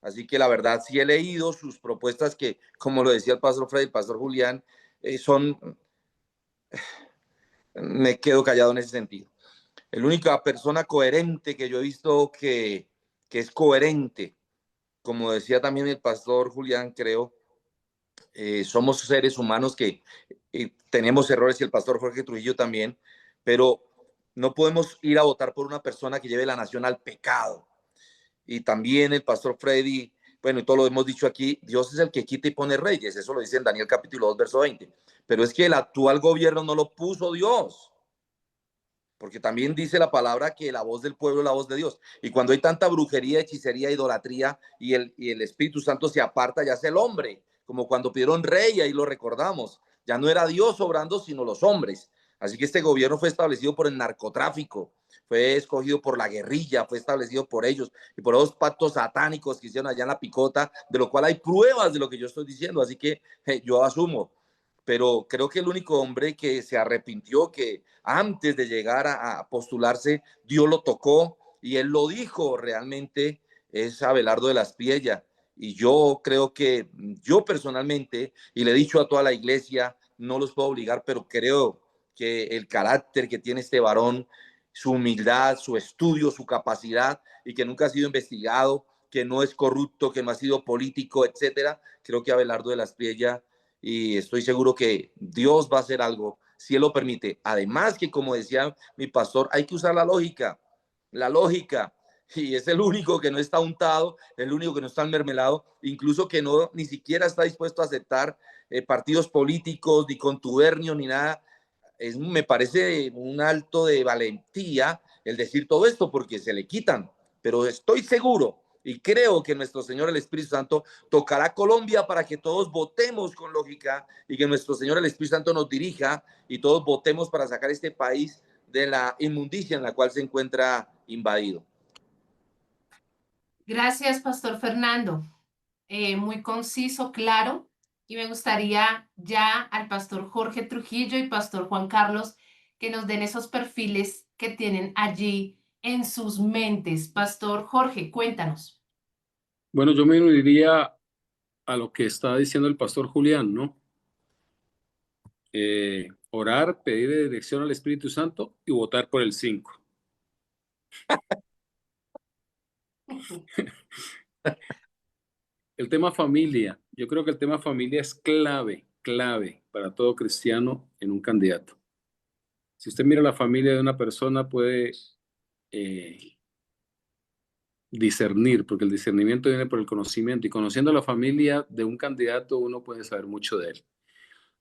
Así que la verdad, sí he leído sus propuestas que, como lo decía el pastor Fred y el pastor Julián, me quedo callado en ese sentido. La única persona coherente que yo he visto que es coherente, como decía también el pastor Julián, creo, somos seres humanos que tenemos errores y el pastor Jorge Trujillo también, pero no podemos ir a votar por una persona que lleve la nación al pecado. Y también el pastor Freddy, bueno, y todo lo hemos dicho aquí, Dios es el que quita y pone reyes, eso lo dice en Daniel capítulo 2, verso 20. Pero es que el actual gobierno no lo puso Dios, porque también dice la palabra que la voz del pueblo es la voz de Dios. Y cuando hay tanta brujería, hechicería, idolatría y el Espíritu Santo se aparta, ya es el hombre, como cuando pidieron rey, ahí lo recordamos. Ya no era Dios obrando, sino los hombres. Así que este gobierno fue establecido por el narcotráfico, fue escogido por la guerrilla, fue establecido por ellos y por esos pactos satánicos que hicieron allá en la picota, de lo cual hay pruebas de lo que yo estoy diciendo. Así que yo asumo, pero creo que el único hombre que se arrepintió, que antes de llegar a postularse, Dios lo tocó y él lo dijo realmente, es Abelardo de la Espriella. Y yo creo que yo personalmente, y le he dicho a toda la iglesia, no los puedo obligar, pero creo que el carácter que tiene este varón, su humildad, su estudio, su capacidad, y que nunca ha sido investigado, que no es corrupto, que no ha sido político, etcétera, creo que Abelardo de la Espriella, y estoy seguro que Dios va a hacer algo si Él lo permite. Además que, como decía mi pastor, hay que usar la lógica, y es el único que no está untado, el único que no está mermelado, incluso que no ni siquiera está dispuesto a aceptar partidos políticos, ni contubernio, ni nada. Me parece un alto de valentía el decir todo esto porque se le quitan, pero estoy seguro y creo que nuestro Señor el Espíritu Santo tocará Colombia para que todos votemos con lógica y que nuestro Señor el Espíritu Santo nos dirija y todos votemos para sacar este país de la inmundicia en la cual se encuentra invadido. Gracias, Pastor Fernando. Muy conciso, claro. Y me gustaría ya al Pastor Jorge Trujillo y Pastor Juan Carlos que nos den esos perfiles que tienen allí en sus mentes. Pastor Jorge, cuéntanos. Bueno, yo me uniría a lo que está diciendo el pastor Julián, ¿no? Orar, pedir dirección al Espíritu Santo y votar por el 5. El tema familia, yo creo que el tema familia es clave para todo cristiano en un candidato. Si usted mira la familia de una persona, puede discernir, porque el discernimiento viene por el conocimiento, y conociendo la familia de un candidato uno puede saber mucho de él.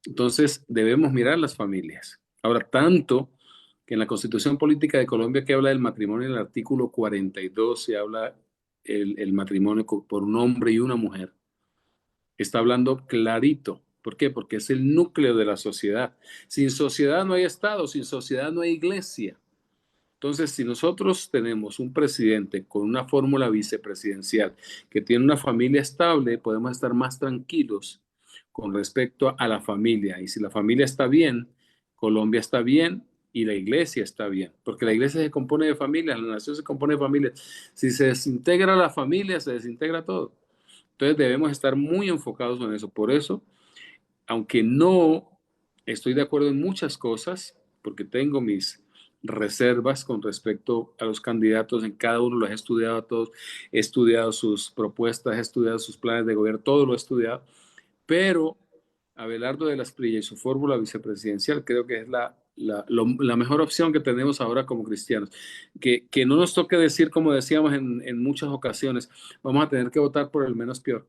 Entonces debemos mirar las familias. Ahora, tanto que en la Constitución Política de Colombia, que habla del matrimonio, en el artículo 42 se habla el matrimonio por un hombre y una mujer. Está hablando clarito. ¿Por qué? Porque es el núcleo de la sociedad. Sin sociedad no hay Estado, sin sociedad no hay iglesia. Entonces, si nosotros tenemos un presidente con una fórmula vicepresidencial que tiene una familia estable, podemos estar más tranquilos con respecto a la familia. Y si la familia está bien, Colombia está bien y la iglesia está bien. Porque la iglesia se compone de familias, la nación se compone de familias. Si se desintegra la familia, se desintegra todo. Entonces debemos estar muy enfocados en eso. Por eso, aunque no estoy de acuerdo en muchas cosas, porque tengo mis reservas con respecto a los candidatos, en cada uno los he estudiado a todos, he estudiado sus propuestas, he estudiado sus planes de gobierno, todo lo he estudiado, pero Abelardo de la Espriella y su fórmula vicepresidencial creo que es la mejor opción que tenemos ahora como cristianos. Que no nos toque decir, como decíamos en muchas ocasiones, vamos a tener que votar por el menos peor.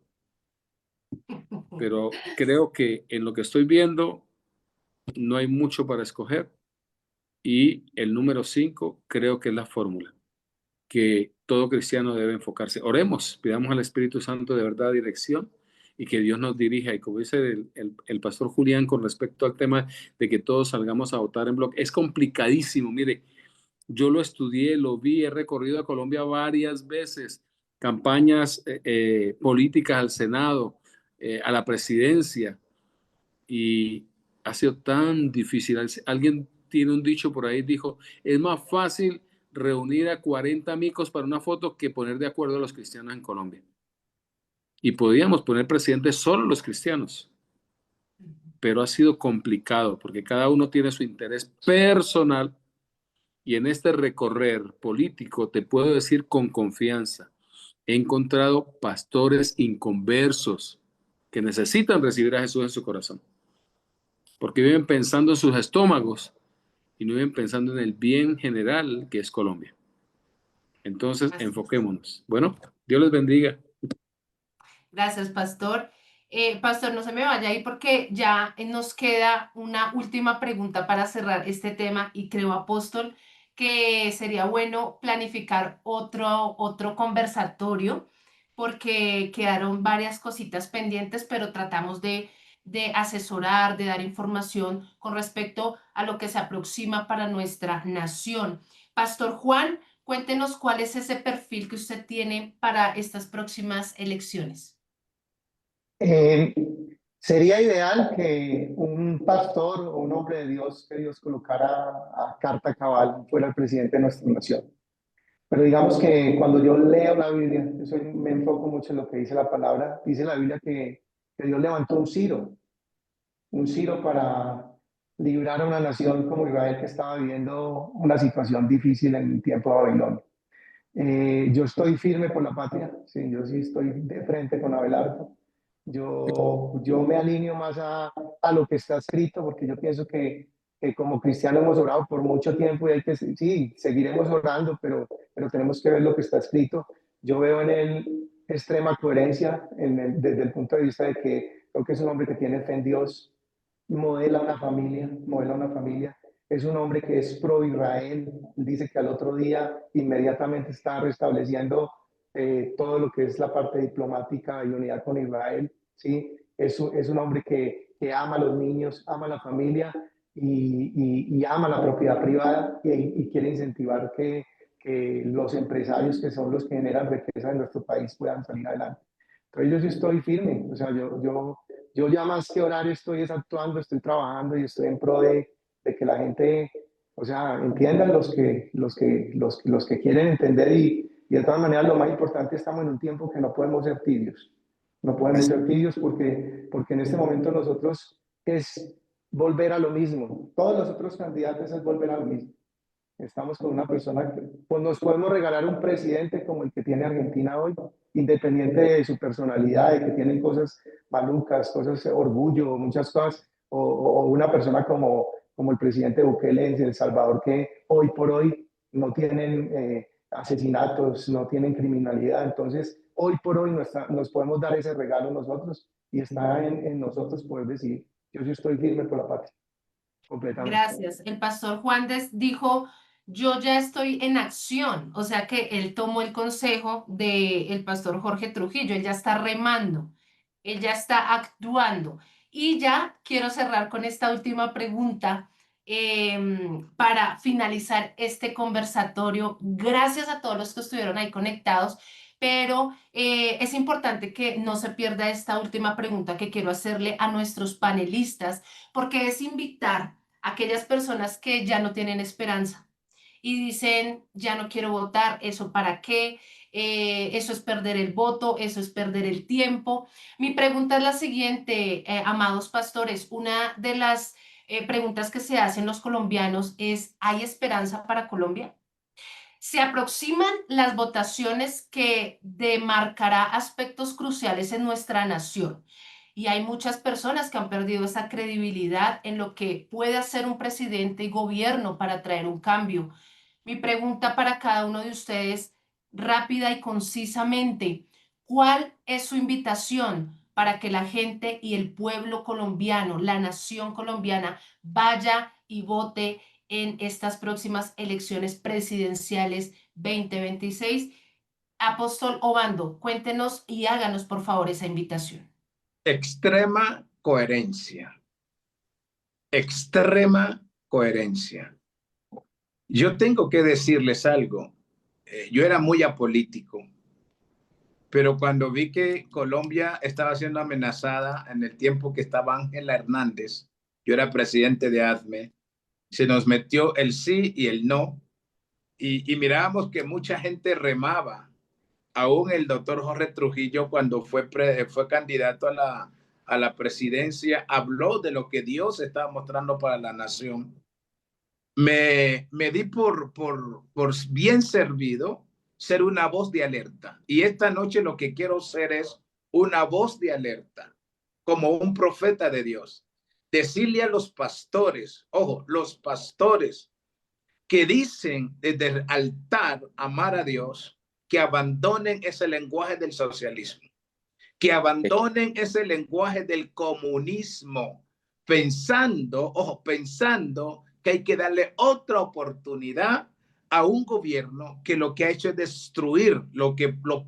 Pero creo que en lo que estoy viendo no hay mucho para escoger, y el número 5 creo que es la fórmula que todo cristiano debe enfocarse. Oremos, pidamos al Espíritu Santo de verdad dirección y que Dios nos dirija. Y como dice el pastor Julián con respecto al tema de que todos salgamos a votar en bloque, es complicadísimo. Mire, yo lo estudié, lo vi, he recorrido a Colombia varias veces, campañas políticas al Senado, a la presidencia. y ha sido tan difícil. Alguien tiene un dicho por ahí, dijo, es más fácil reunir a 40 amigos para una foto que poner de acuerdo a los cristianos en Colombia. Y podíamos poner presidentes solo los cristianos, pero ha sido complicado porque cada uno tiene su interés personal y en este recorrer político te puedo decir con confianza, he encontrado pastores inconversos que necesitan recibir a Jesús en su corazón, porque viven pensando en sus estómagos y no viven pensando en el bien general que es Colombia. Entonces, Así es. enfoquémonos. Bueno, Dios les bendiga. Gracias, pastor. Pastor, no se me vaya ahí porque ya nos queda una última pregunta para cerrar este tema y creo, apóstol, que sería bueno planificar otro conversatorio porque quedaron varias cositas pendientes, pero tratamos de asesorar, de dar información con respecto a lo que se aproxima para nuestra nación. Pastor Juan, cuéntenos cuál es ese perfil que usted tiene para estas próximas elecciones. Eh, Sería ideal que un pastor o un hombre de Dios que Dios colocara a carta cabal fuera el presidente de nuestra nación. Pero digamos que cuando yo leo la Biblia, me enfoco mucho en lo que dice la palabra. Dice la Biblia que Dios levantó un Ciro para librar a una nación como Israel que estaba viviendo una situación difícil en el tiempo de Babilonia. Yo estoy firme por la patria, sí, yo sí estoy de frente con Abelardo. Yo me alineo más a lo que está escrito, porque yo pienso que como cristianos hemos orado por mucho tiempo y hay que, sí, seguiremos orando, pero tenemos que ver lo que está escrito. Yo veo en él extrema coherencia desde el punto de vista de que creo que es un hombre que tiene fe en Dios, modela una familia. Es un hombre que es pro Israel. Dice que al otro día inmediatamente está restableciendo todo lo que es la parte diplomática y unidad con Israel. ¿Sí? Es un hombre que ama a los niños, ama a la familia y ama la propiedad privada y quiere incentivar que los empresarios que son los que generan riqueza en nuestro país puedan salir adelante. Entonces yo sí estoy firme, o sea, yo ya más que orar estoy actuando, estoy trabajando y estoy en pro de que la gente, o sea, entiendan los que quieren entender y de todas maneras lo más importante, estamos en un tiempo que no podemos ser tibios. No podemos ser tibios porque en este momento nosotros es volver a lo mismo. Todos los otros candidatos es volver a lo mismo. Estamos con una persona que pues nos podemos regalar un presidente como el que tiene Argentina hoy, independiente de su personalidad, de que tienen cosas malucas, cosas, orgullo, muchas cosas, o una persona como el presidente Bukele en El Salvador, que hoy por hoy no tienen asesinatos, no tienen criminalidad. Entonces, hoy por hoy nos podemos dar ese regalo nosotros y está en nosotros poder decir, yo sí estoy firme por la patria, completamente. Gracias. El pastor Juan dijo, yo ya estoy en acción, o sea que él tomó el consejo del pastor Jorge Trujillo, él ya está remando, él ya está actuando. Y ya quiero cerrar con esta última pregunta para finalizar este conversatorio. Gracias a todos los que estuvieron ahí conectados, pero es importante que no se pierda esta última pregunta que quiero hacerle a nuestros panelistas, porque es invitar aquellas personas que ya no tienen esperanza y dicen, ya no quiero votar, ¿eso para qué? Eso es perder el voto, eso es perder el tiempo. Mi pregunta es la siguiente, amados pastores, una de las preguntas que se hacen los colombianos es, ¿hay esperanza para Colombia? Se aproximan las votaciones que demarcará aspectos cruciales en nuestra nación y hay muchas personas que han perdido esa credibilidad en lo que puede hacer un presidente y gobierno para traer un cambio. Mi pregunta para cada uno de ustedes, rápida y concisamente, ¿cuál es su invitación para que la gente y el pueblo colombiano, la nación colombiana, vaya y vote en estas próximas elecciones presidenciales 2026? Apóstol Obando, cuéntenos y háganos por favor esa invitación. Extrema coherencia. Extrema coherencia. Yo tengo que decirles algo. Yo era muy apolítico. pero cuando vi que Colombia estaba siendo amenazada en el tiempo que estaba Ángela Hernández, yo era presidente de ADME, se nos metió el sí y el no, y mirábamos que mucha gente remaba. Aún el doctor Jorge Trujillo, cuando fue candidato a la presidencia, habló de lo que Dios estaba mostrando para la nación. Me di por bien servido ser una voz de alerta. Y esta noche lo que quiero ser es una voz de alerta, como un profeta de Dios. Decirle a los pastores, ojo, los pastores que dicen desde el altar amar a Dios, que abandonen ese lenguaje del socialismo, que abandonen ese lenguaje del comunismo, pensando, ojo, pensando que hay que darle otra oportunidad a un gobierno que lo que ha hecho es destruir lo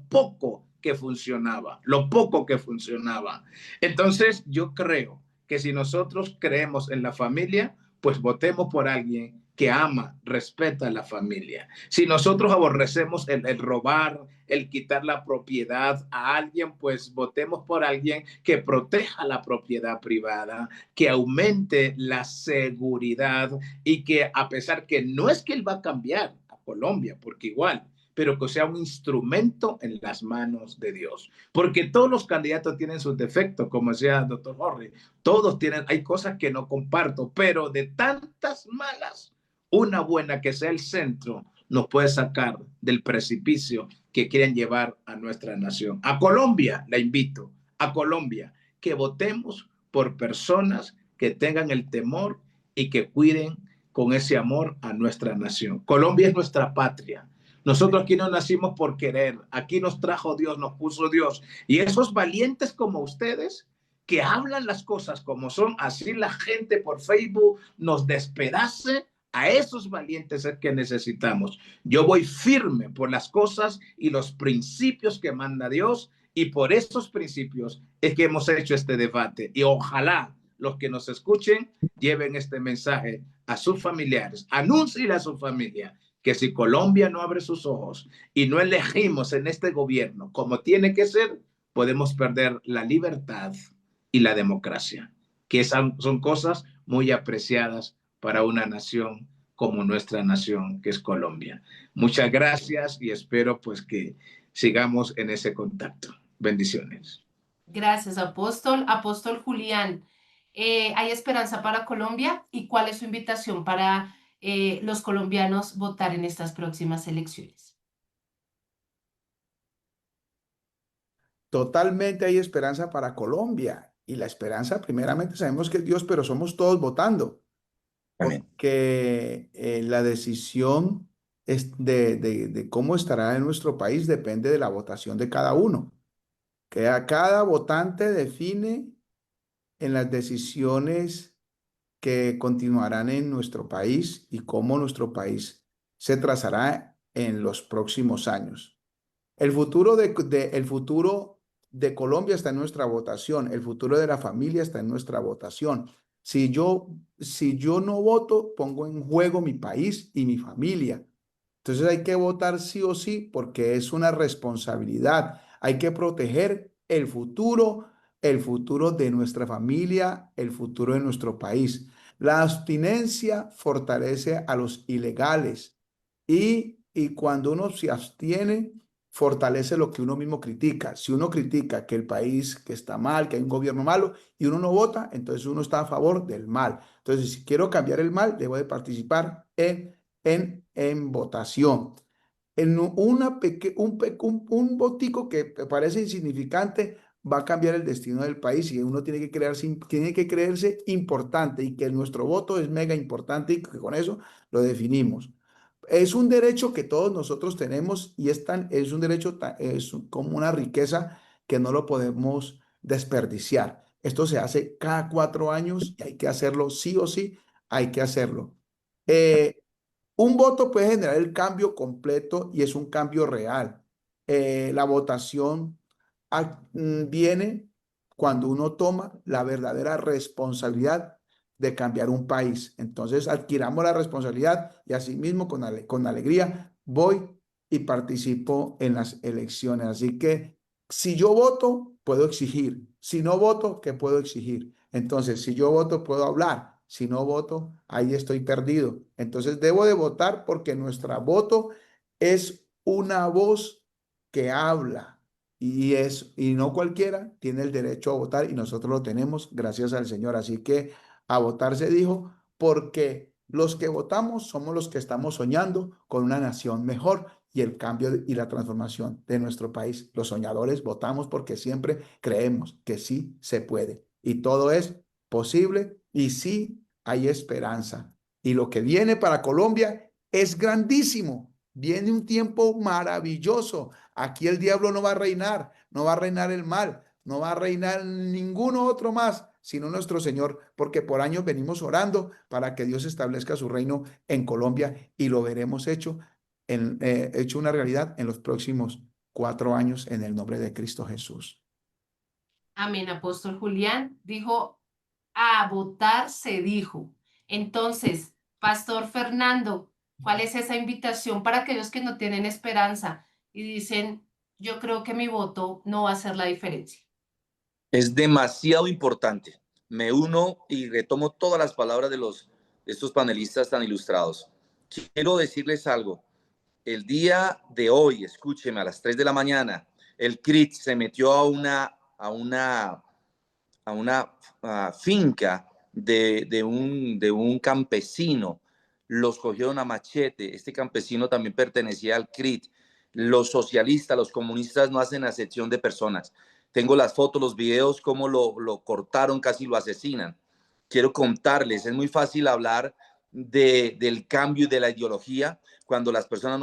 poco que funcionaba, lo poco que funcionaba. Entonces, yo creo que si nosotros creemos en la familia, pues votemos por alguien que ama, respeta a la familia. Si nosotros aborrecemos el robar, el quitar la propiedad a alguien, pues votemos por alguien que proteja la propiedad privada, que aumente la seguridad y que a pesar que no es que él va a cambiar a Colombia, porque igual, pero que sea un instrumento en las manos de Dios. Porque todos los candidatos tienen sus defectos, como decía el doctor Jorge, todos tienen, hay cosas que no comparto, pero de tantas malas, una buena que sea el centro nos puede sacar del precipicio que quieren llevar a nuestra nación. A Colombia, la invito, a Colombia, que votemos por personas que tengan el temor y que cuiden con ese amor a nuestra nación. Colombia es nuestra patria. Nosotros aquí no nacimos por querer, aquí nos trajo Dios, nos puso Dios. Y esos valientes como ustedes, que hablan las cosas como son, así la gente por Facebook nos despedace, a esos valientes es que necesitamos. Yo voy firme por las cosas y los principios que manda Dios, y por esos principios es que hemos hecho este debate. Y ojalá los que nos escuchen lleven este mensaje a sus familiares, anuncien a su familia que si Colombia no abre sus ojos y no elegimos en este gobierno como tiene que ser, podemos perder la libertad y la democracia, que son cosas muy apreciadas para una nación como nuestra nación, que es Colombia. Muchas gracias y espero pues que sigamos en ese contacto. Bendiciones. Gracias, apóstol. Apóstol Julián, ¿hay esperanza para Colombia? ¿Y cuál es su invitación para los colombianos votar en estas próximas elecciones? Totalmente hay esperanza para Colombia. Y la esperanza, primeramente, sabemos que es Dios, pero somos todos votando. Amén. Porque la decisión de cómo estará en nuestro país depende de la votación de cada uno. Que a cada votante define en las decisiones que continuarán en nuestro país y cómo nuestro país se trazará en los próximos años. El futuro el futuro de Colombia está en nuestra votación. El futuro de la familia está en nuestra votación. Si yo no voto, pongo en juego mi país y mi familia. Entonces hay que votar sí o sí porque es una responsabilidad. Hay que proteger el futuro de nuestra familia, el futuro de nuestro país. La abstinencia fortalece a los ilegales y cuando uno se abstiene, fortalece lo que uno mismo critica. Si uno critica que el país que está mal, que hay un gobierno malo y uno no vota, entonces uno está a favor del mal. Entonces, si quiero cambiar el mal, debo de participar en votación. En un votico que parece insignificante va a cambiar el destino del país y uno tiene que creerse importante y que nuestro voto es mega importante y que con eso lo definimos. Es un derecho que todos nosotros tenemos y es un derecho, es como una riqueza que no lo podemos desperdiciar. Esto se hace cada 4 años y hay que hacerlo sí o sí, hay que hacerlo. Un voto puede generar el cambio completo y es un cambio real. La votación viene cuando uno toma la verdadera responsabilidad de cambiar un país. Entonces adquiramos la responsabilidad y asimismo con alegría voy y participo en las elecciones. Así que Si yo voto, puedo exigir. Si no voto, ¿qué puedo exigir? Entonces, si yo voto, puedo hablar. Si no voto, ahí estoy perdido. Entonces, debo de votar porque nuestro voto es una voz que habla y no cualquiera tiene el derecho a votar y nosotros lo tenemos gracias al Señor. Así que a votar se dijo porque los que votamos somos los que estamos soñando con una nación mejor y el cambio y la transformación de nuestro país. Los soñadores votamos porque siempre creemos que sí se puede y todo es posible y sí hay esperanza. Y lo que viene para Colombia es grandísimo. Viene un tiempo maravilloso. Aquí el diablo no va a reinar, no va a reinar el mal, no va a reinar ninguno otro más, sino nuestro Señor, porque por años venimos orando para que Dios establezca su reino en Colombia y lo veremos hecho una realidad en los próximos 4 años en el nombre de Cristo Jesús. Amén, apóstol Julián. Dijo, a votar se dijo. Entonces, Pastor Fernando, ¿cuál es esa invitación para aquellos que no tienen esperanza y dicen, yo creo que mi voto no va a hacer la diferencia? Es demasiado importante. Me uno y retomo todas las palabras de estos panelistas tan ilustrados. Quiero decirles algo. El día de hoy, escúcheme, a las 3 de la mañana, el CRIT se metió a una finca de un campesino. Los cogieron a machete. Este campesino también pertenecía al CRIT. Los socialistas, los comunistas no hacen acepción de personas. Tengo las fotos, los videos, cómo lo cortaron, casi lo asesinan. Quiero contarles, es muy fácil hablar del cambio y de la ideología cuando las personas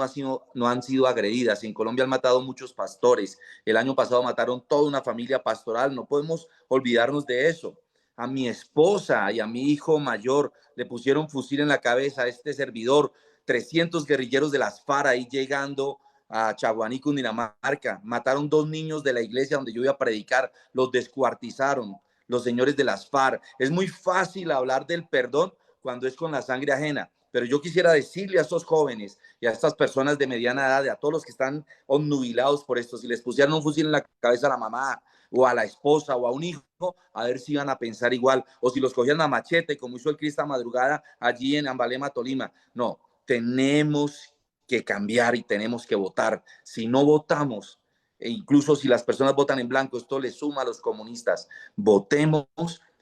no han sido agredidas. En Colombia han matado muchos pastores. El año pasado mataron toda una familia pastoral. No podemos olvidarnos de eso. A mi esposa y a mi hijo mayor le pusieron fusil en la cabeza a este servidor. 300 guerrilleros de las FARC ahí llegando a Chaguaní, Cundinamarca. Mataron 2 niños de la iglesia donde yo iba a predicar. Los descuartizaron los señores de las FARC. Es muy fácil hablar del perdón cuando es con la sangre ajena. Pero yo quisiera decirle a estos jóvenes y a estas personas de mediana edad, y a todos los que están obnubilados por esto, si les pusieran un fusil en la cabeza a la mamá o a la esposa o a un hijo, a ver si iban a pensar igual, o si los cogían a machete, como hizo el Cristo madrugada allí en Ambalema, Tolima. No, tenemos que cambiar y tenemos que votar. Si no votamos, e incluso si las personas votan en blanco, esto le suma a los comunistas. Votemos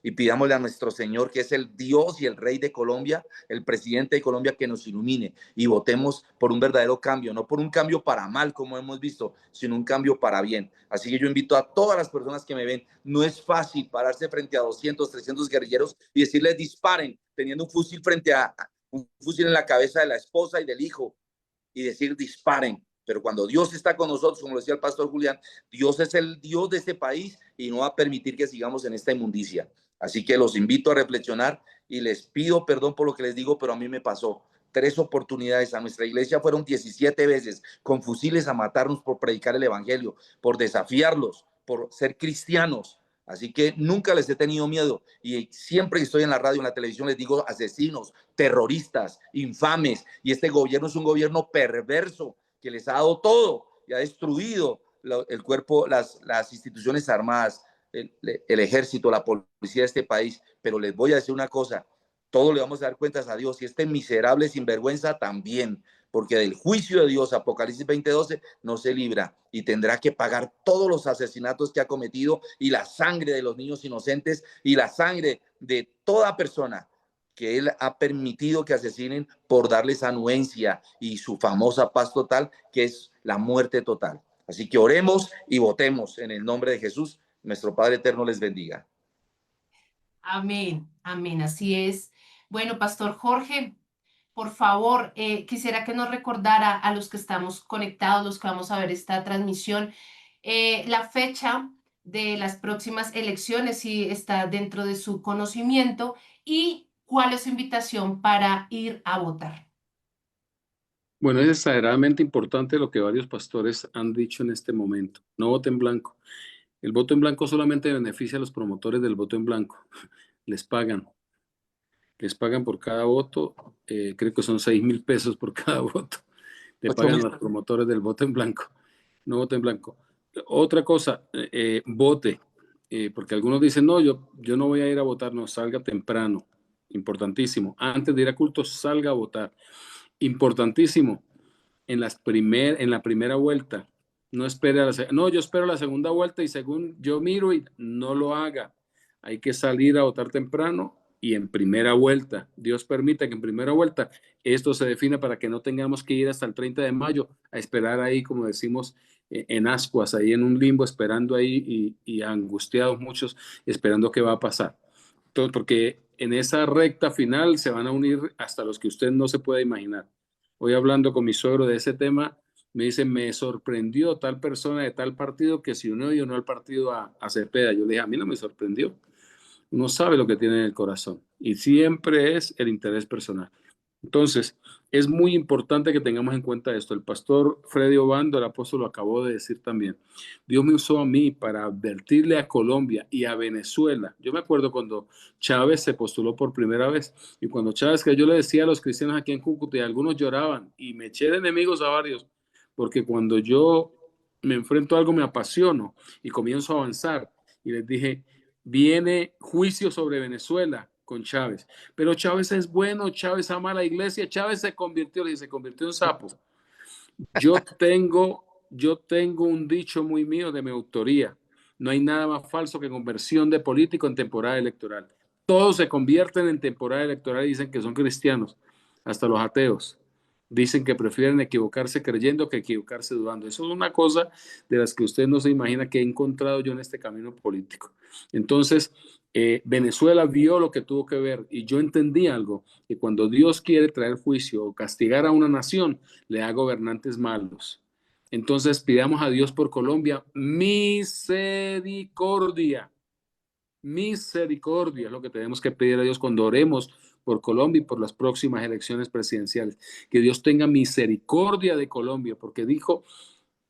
y pidámosle a nuestro Señor, que es el Dios y el Rey de Colombia, el presidente de Colombia, que nos ilumine y votemos por un verdadero cambio, no por un cambio para mal, como hemos visto, sino un cambio para bien. Así que yo invito a todas las personas que me ven, no es fácil pararse frente a 200, 300 guerrilleros y decirles disparen, teniendo un fusil en la cabeza de la esposa y del hijo, y decir disparen. Pero cuando Dios está con nosotros, como decía el pastor Julián, Dios es el Dios de este país y no va a permitir que sigamos en esta inmundicia. Así que los invito a reflexionar y les pido perdón por lo que les digo, pero a mí me pasó 3 oportunidades. A nuestra iglesia fueron 17 veces con fusiles a matarnos por predicar el evangelio, por desafiarlos, por ser cristianos. Así que nunca les he tenido miedo y siempre que estoy en la radio, en la televisión, les digo asesinos, terroristas, infames. Y este gobierno es un gobierno perverso que les ha dado todo y ha destruido el cuerpo, las instituciones armadas, el ejército, la policía de este país. Pero les voy a decir una cosa, todos le vamos a dar cuentas a Dios y este miserable sinvergüenza también, porque del juicio de Dios, Apocalipsis 20:12, no se libra y tendrá que pagar todos los asesinatos que ha cometido y la sangre de los niños inocentes y la sangre de toda persona que él ha permitido que asesinen por darles anuencia y su famosa paz total, que es la muerte total. Así que oremos y votemos en el nombre de Jesús. Nuestro Padre eterno les bendiga. Amén, amén, así es. Bueno, Pastor Jorge, por favor, quisiera que nos recordara a los que estamos conectados, los que vamos a ver esta transmisión, la fecha de las próximas elecciones, si está dentro de su conocimiento, y cuál es su invitación para ir a votar. Bueno, es exageradamente importante lo que varios pastores han dicho en este momento. No vote en blanco. El voto en blanco solamente beneficia a los promotores del voto en blanco. Les pagan por cada voto. Creo que son 6.000 pesos por cada voto. Le pagan los promotores del voto en blanco. No vote en blanco. Otra cosa, vote, porque algunos dicen, no, yo no voy a ir a votar, no, salga temprano, importantísimo. Antes de ir a culto, salga a votar. Importantísimo, en la primera vuelta, no espere no, yo espero la segunda vuelta y según yo miro y no lo haga. Hay que salir a votar temprano y en primera vuelta. Dios permita que en primera vuelta esto se defina para que no tengamos que ir hasta el 30 de mayo a esperar ahí, como decimos, en ascuas, ahí en un limbo, esperando ahí y angustiados muchos, esperando qué va a pasar. Todo, porque en esa recta final se van a unir hasta los que usted no se puede imaginar. Hoy hablando con mi suegro de ese tema, me dice, me sorprendió tal persona de tal partido que se unió y unió al partido a Cepeda. Yo le dije, a mí no me sorprendió. Uno sabe lo que tiene en el corazón y siempre es el interés personal. Entonces, es muy importante que tengamos en cuenta esto. El pastor Freddy Obando, el apóstol, lo acabó de decir también. Dios me usó a mí para advertirle a Colombia y a Venezuela. Yo me acuerdo cuando Chávez se postuló por primera vez y cuando Chávez, que yo le decía a los cristianos aquí en Cúcuta y algunos lloraban y me eché de enemigos a varios, porque cuando yo me enfrento a algo me apasiono y comienzo a avanzar y les dije, viene juicio sobre Venezuela con Chávez. Pero Chávez es bueno, Chávez ama a la iglesia, Chávez se convirtió en sapo. Yo tengo un dicho muy mío de mi autoría. No hay nada más falso que conversión de político en temporada electoral. Todos se convierten en temporada electoral y dicen que son cristianos, hasta los ateos. Dicen que prefieren equivocarse creyendo que equivocarse dudando. Eso es una cosa de las que usted no se imagina que he encontrado yo en este camino político. Entonces, Venezuela vio lo que tuvo que ver y yo entendí algo, que cuando Dios quiere traer juicio o castigar a una nación, le da gobernantes malos. Entonces pidamos a Dios por Colombia misericordia. Misericordia es lo que tenemos que pedir a Dios cuando oremos por Colombia y por las próximas elecciones presidenciales. Que Dios tenga misericordia de Colombia, porque dijo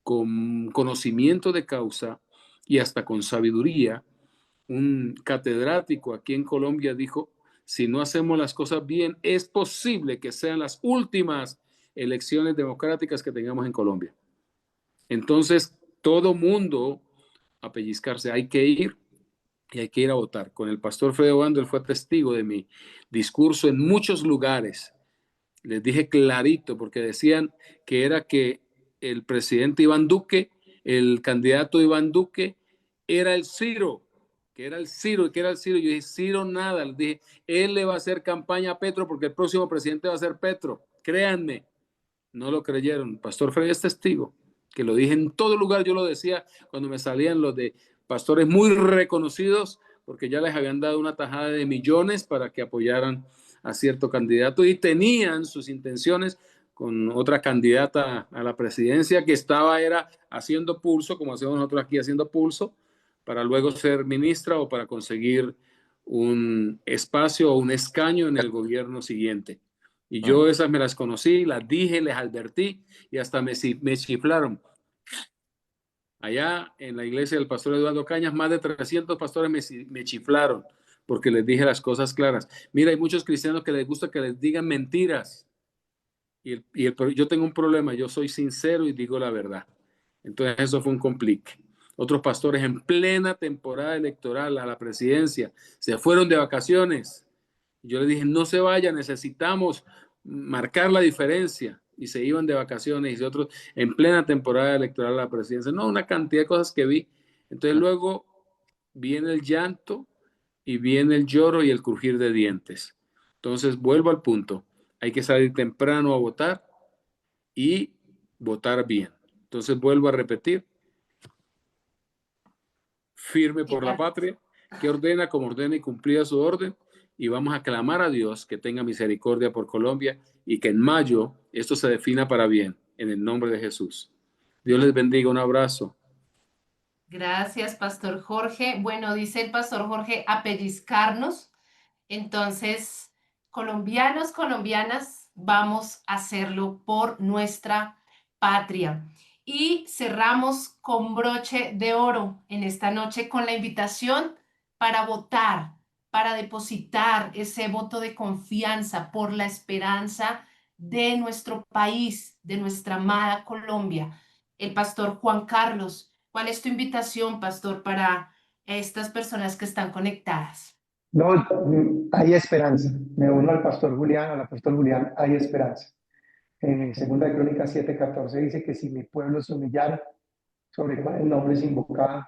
con conocimiento de causa y hasta con sabiduría, un catedrático aquí en Colombia dijo, si no hacemos las cosas bien, es posible que sean las últimas elecciones democráticas que tengamos en Colombia. Entonces, todo mundo a pellizcarse, hay que ir y hay que ir a votar. Con el pastor Freddy Obando, él fue testigo de mi discurso en muchos lugares. Les dije clarito, porque decían que era que el presidente Iván Duque, el candidato Iván Duque, era el Ciro, que era el Ciro, que era el Ciro. Yo dije, Ciro nada, les dije, él le va a hacer campaña a Petro porque el próximo presidente va a ser Petro. Créanme, no lo creyeron. Pastor Freddy es testigo, que lo dije en todo lugar, yo lo decía cuando me salían los de pastores muy reconocidos, porque ya les habían dado una tajada de millones para que apoyaran a cierto candidato y tenían sus intenciones con otra candidata a la presidencia que era haciendo pulso, como hacemos nosotros aquí haciendo pulso, para luego ser ministra o para conseguir un espacio o un escaño en el gobierno siguiente. Y yo esas me las conocí, las dije, les advertí y hasta me chiflaron. Allá en la iglesia del pastor Eduardo Cañas, más de 300 pastores me chiflaron porque les dije las cosas claras. Mira, hay muchos cristianos que les gusta que les digan mentiras. Pero yo tengo un problema, yo soy sincero y digo la verdad. Entonces eso fue un complique. Otros pastores en plena temporada electoral a la presidencia se fueron de vacaciones. Yo les dije, no se vayan, necesitamos marcar la diferencia. Y se iban de vacaciones y otros en plena temporada electoral a la presidencia. No, una cantidad de cosas que vi. Entonces luego viene el llanto y viene el lloro y el crujir de dientes. Entonces vuelvo al punto. Hay que salir temprano a votar y votar bien. Entonces vuelvo a repetir. Firme por la patria, que ordena como ordena y cumplida su orden. Y vamos a clamar a Dios que tenga misericordia por Colombia y que en mayo esto se defina para bien, en el nombre de Jesús. Dios les bendiga, un abrazo. Gracias, Pastor Jorge. Bueno, dice el Pastor Jorge, a pellizcarnos. Entonces, colombianos, colombianas, vamos a hacerlo por nuestra patria. Y cerramos con broche de oro en esta noche con la invitación para votar, para depositar ese voto de confianza por la esperanza de nuestro país, de nuestra amada Colombia. El pastor Juan Carlos ¿Cuál es tu invitación, pastor, para estas personas que están conectadas? No, hay esperanza. Me uno al pastor Julián, al apóstol Julián, hay esperanza. Segunda de Crónicas 7:14 dice que si mi pueblo se humillara, sobre cuál el nombre es invocado,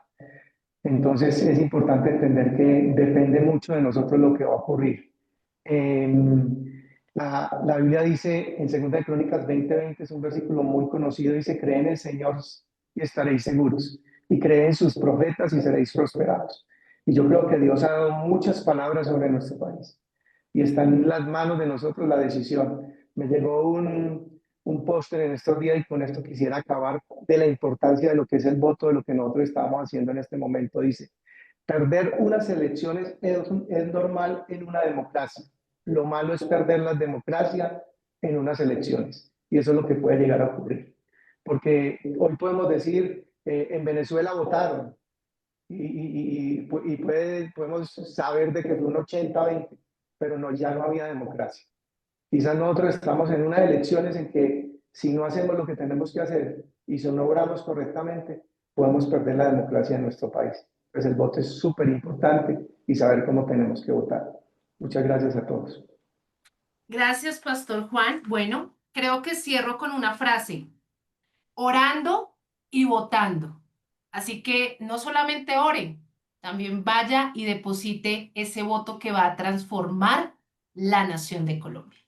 entonces es importante entender que depende mucho de nosotros lo que va a ocurrir. La Biblia dice en Segunda de Crónicas 20:20, es un versículo muy conocido, dice, cree en el Señor y estaréis seguros, y cree en sus profetas y seréis prosperados. Y yo creo que Dios ha dado muchas palabras sobre nuestro país, y está en las manos de nosotros la decisión. Me llegó un póster en estos días y con esto quisiera acabar de la importancia de lo que es el voto, de lo que nosotros estamos haciendo en este momento. Dice, perder unas elecciones es normal en una democracia. Lo malo es perder la democracia en unas elecciones. Y eso es lo que puede llegar a ocurrir. Porque hoy podemos decir, en Venezuela votaron y podemos saber de que fue un 80-20, pero no, ya no había democracia. Quizás nosotros estamos en unas elecciones en que si no hacemos lo que tenemos que hacer y si no obramos correctamente, podemos perder la democracia en nuestro país. Pues el voto es súper importante y saber cómo tenemos que votar. Muchas gracias a todos. Gracias, pastor Juan. Bueno, creo que cierro con una frase, orando y votando. Así que no solamente ore, también vaya y deposite ese voto que va a transformar la nación de Colombia.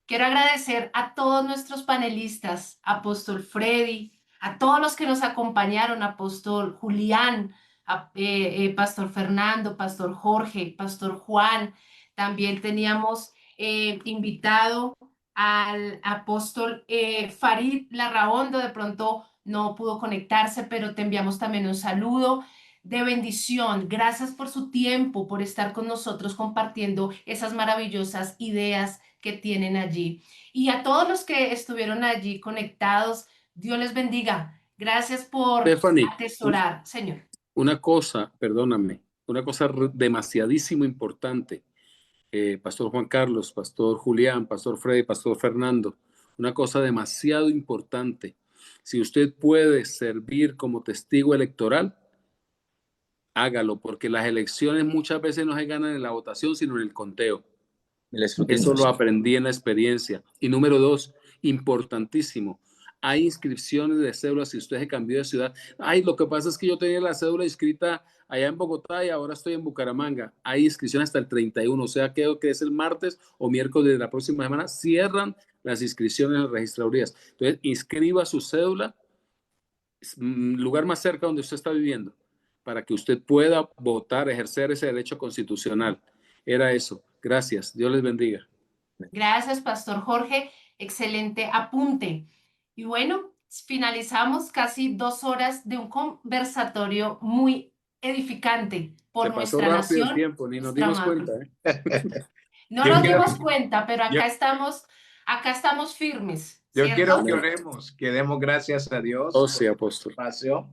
Quiero agradecer a todos nuestros panelistas, Apóstol Freddy, a todos los que nos acompañaron, Apóstol Julián, Pastor Fernando, Pastor Jorge, Pastor Juan. También teníamos invitado al Apóstol Farid Larraondo, de pronto no pudo conectarse, pero te enviamos también un saludo de bendición. Gracias por su tiempo, por estar con nosotros compartiendo esas maravillosas ideas que tienen allí. Y a todos los que estuvieron allí conectados, Dios les bendiga. Gracias por Stephanie, atesorar, Señor. una cosa, perdóname, una cosa demasiadísimo importante. Pastor Juan Carlos, Pastor Julián, Pastor Freddy, Pastor Fernando, una cosa demasiado importante. Si usted puede servir como testigo electoral, hágalo, porque las elecciones muchas veces no se ganan en la votación, sino en el conteo. El escrutinio. Eso lo aprendí en la experiencia. Y número 2, importantísimo, hay inscripciones de cédulas si usted se cambió de ciudad. Ay, lo que pasa es que yo tenía la cédula inscrita allá en Bogotá y ahora estoy en Bucaramanga. Hay inscripción hasta el 31, o sea que es el martes o miércoles de la próxima semana. Cierran las inscripciones en las registradurías. Entonces, inscriba su cédula, lugar más cerca donde usted está viviendo, para que usted pueda votar, ejercer ese derecho constitucional. Era eso. Gracias. Dios les bendiga. Gracias, Pastor Jorge. Excelente apunte. Y bueno, finalizamos casi 2 horas de un conversatorio muy edificante por Se pasó nuestra rápido el nación, tiempo, ni nos nuestra dimos madre. cuenta, ¿eh? No Yo nos quiero, dimos cuenta, pero yo, acá estamos firmes, yo quiero ¿cierto? que oremos, que demos gracias a Dios Oh, por sí, este apóstol. espacio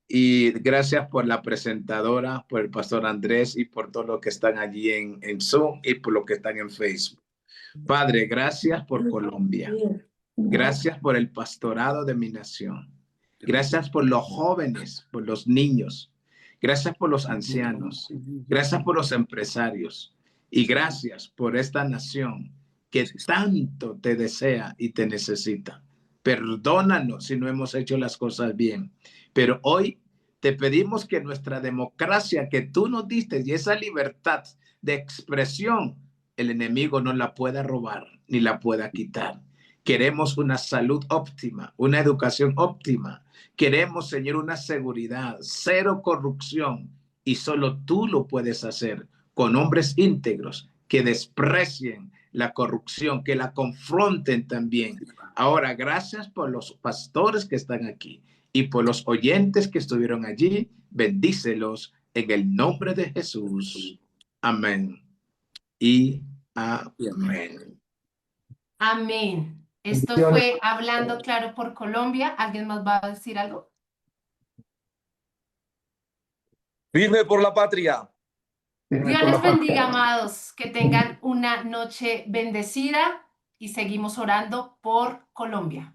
y gracias por la presentadora, por el pastor Andrés y por todos los que están allí en Zoom y por los que están en Facebook. Padre, gracias por Colombia. Gracias por el pastorado de mi nación. Gracias por los jóvenes, por los niños. Gracias por los ancianos. Gracias por los empresarios. Y gracias por esta nación que tanto te desea y te necesita. Perdónanos si no hemos hecho las cosas bien. Pero hoy te pedimos que nuestra democracia que tú nos diste y esa libertad de expresión, el enemigo no la pueda robar ni la pueda quitar. Queremos una salud óptima, una educación óptima. Queremos, Señor, una seguridad, cero corrupción. Y solo tú lo puedes hacer con hombres íntegros que desprecien la corrupción, que la confronten también. Ahora, gracias por los pastores que están aquí y por los oyentes que estuvieron allí. Bendícelos en el nombre de Jesús. Amén. Y amén. Amén. Esto Bendiciones. fue Hablando Claro por Colombia. ¿Alguien más va a decir algo? Firme por la patria. Dios les bendiga, amados. Que tengan una noche bendecida y seguimos orando por Colombia.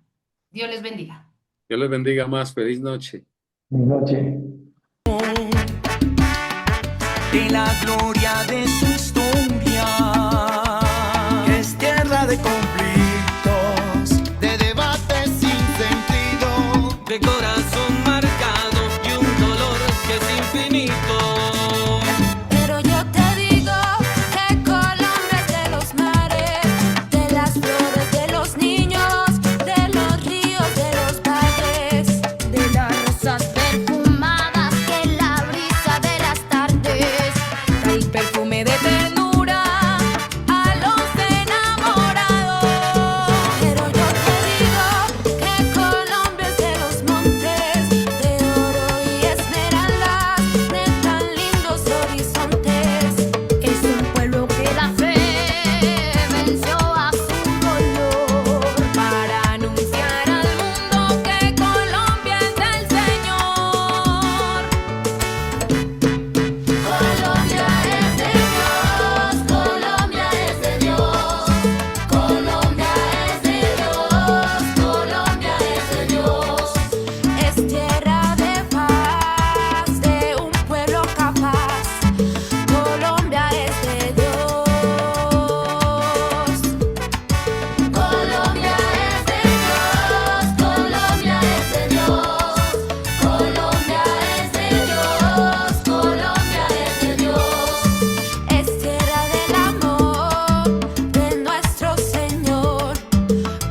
Dios les bendiga. Dios les bendiga más. Feliz noche. Buenas noches. De la gloria de su historia, que es tierra de conflictos, de debates sin sentido, de corazón.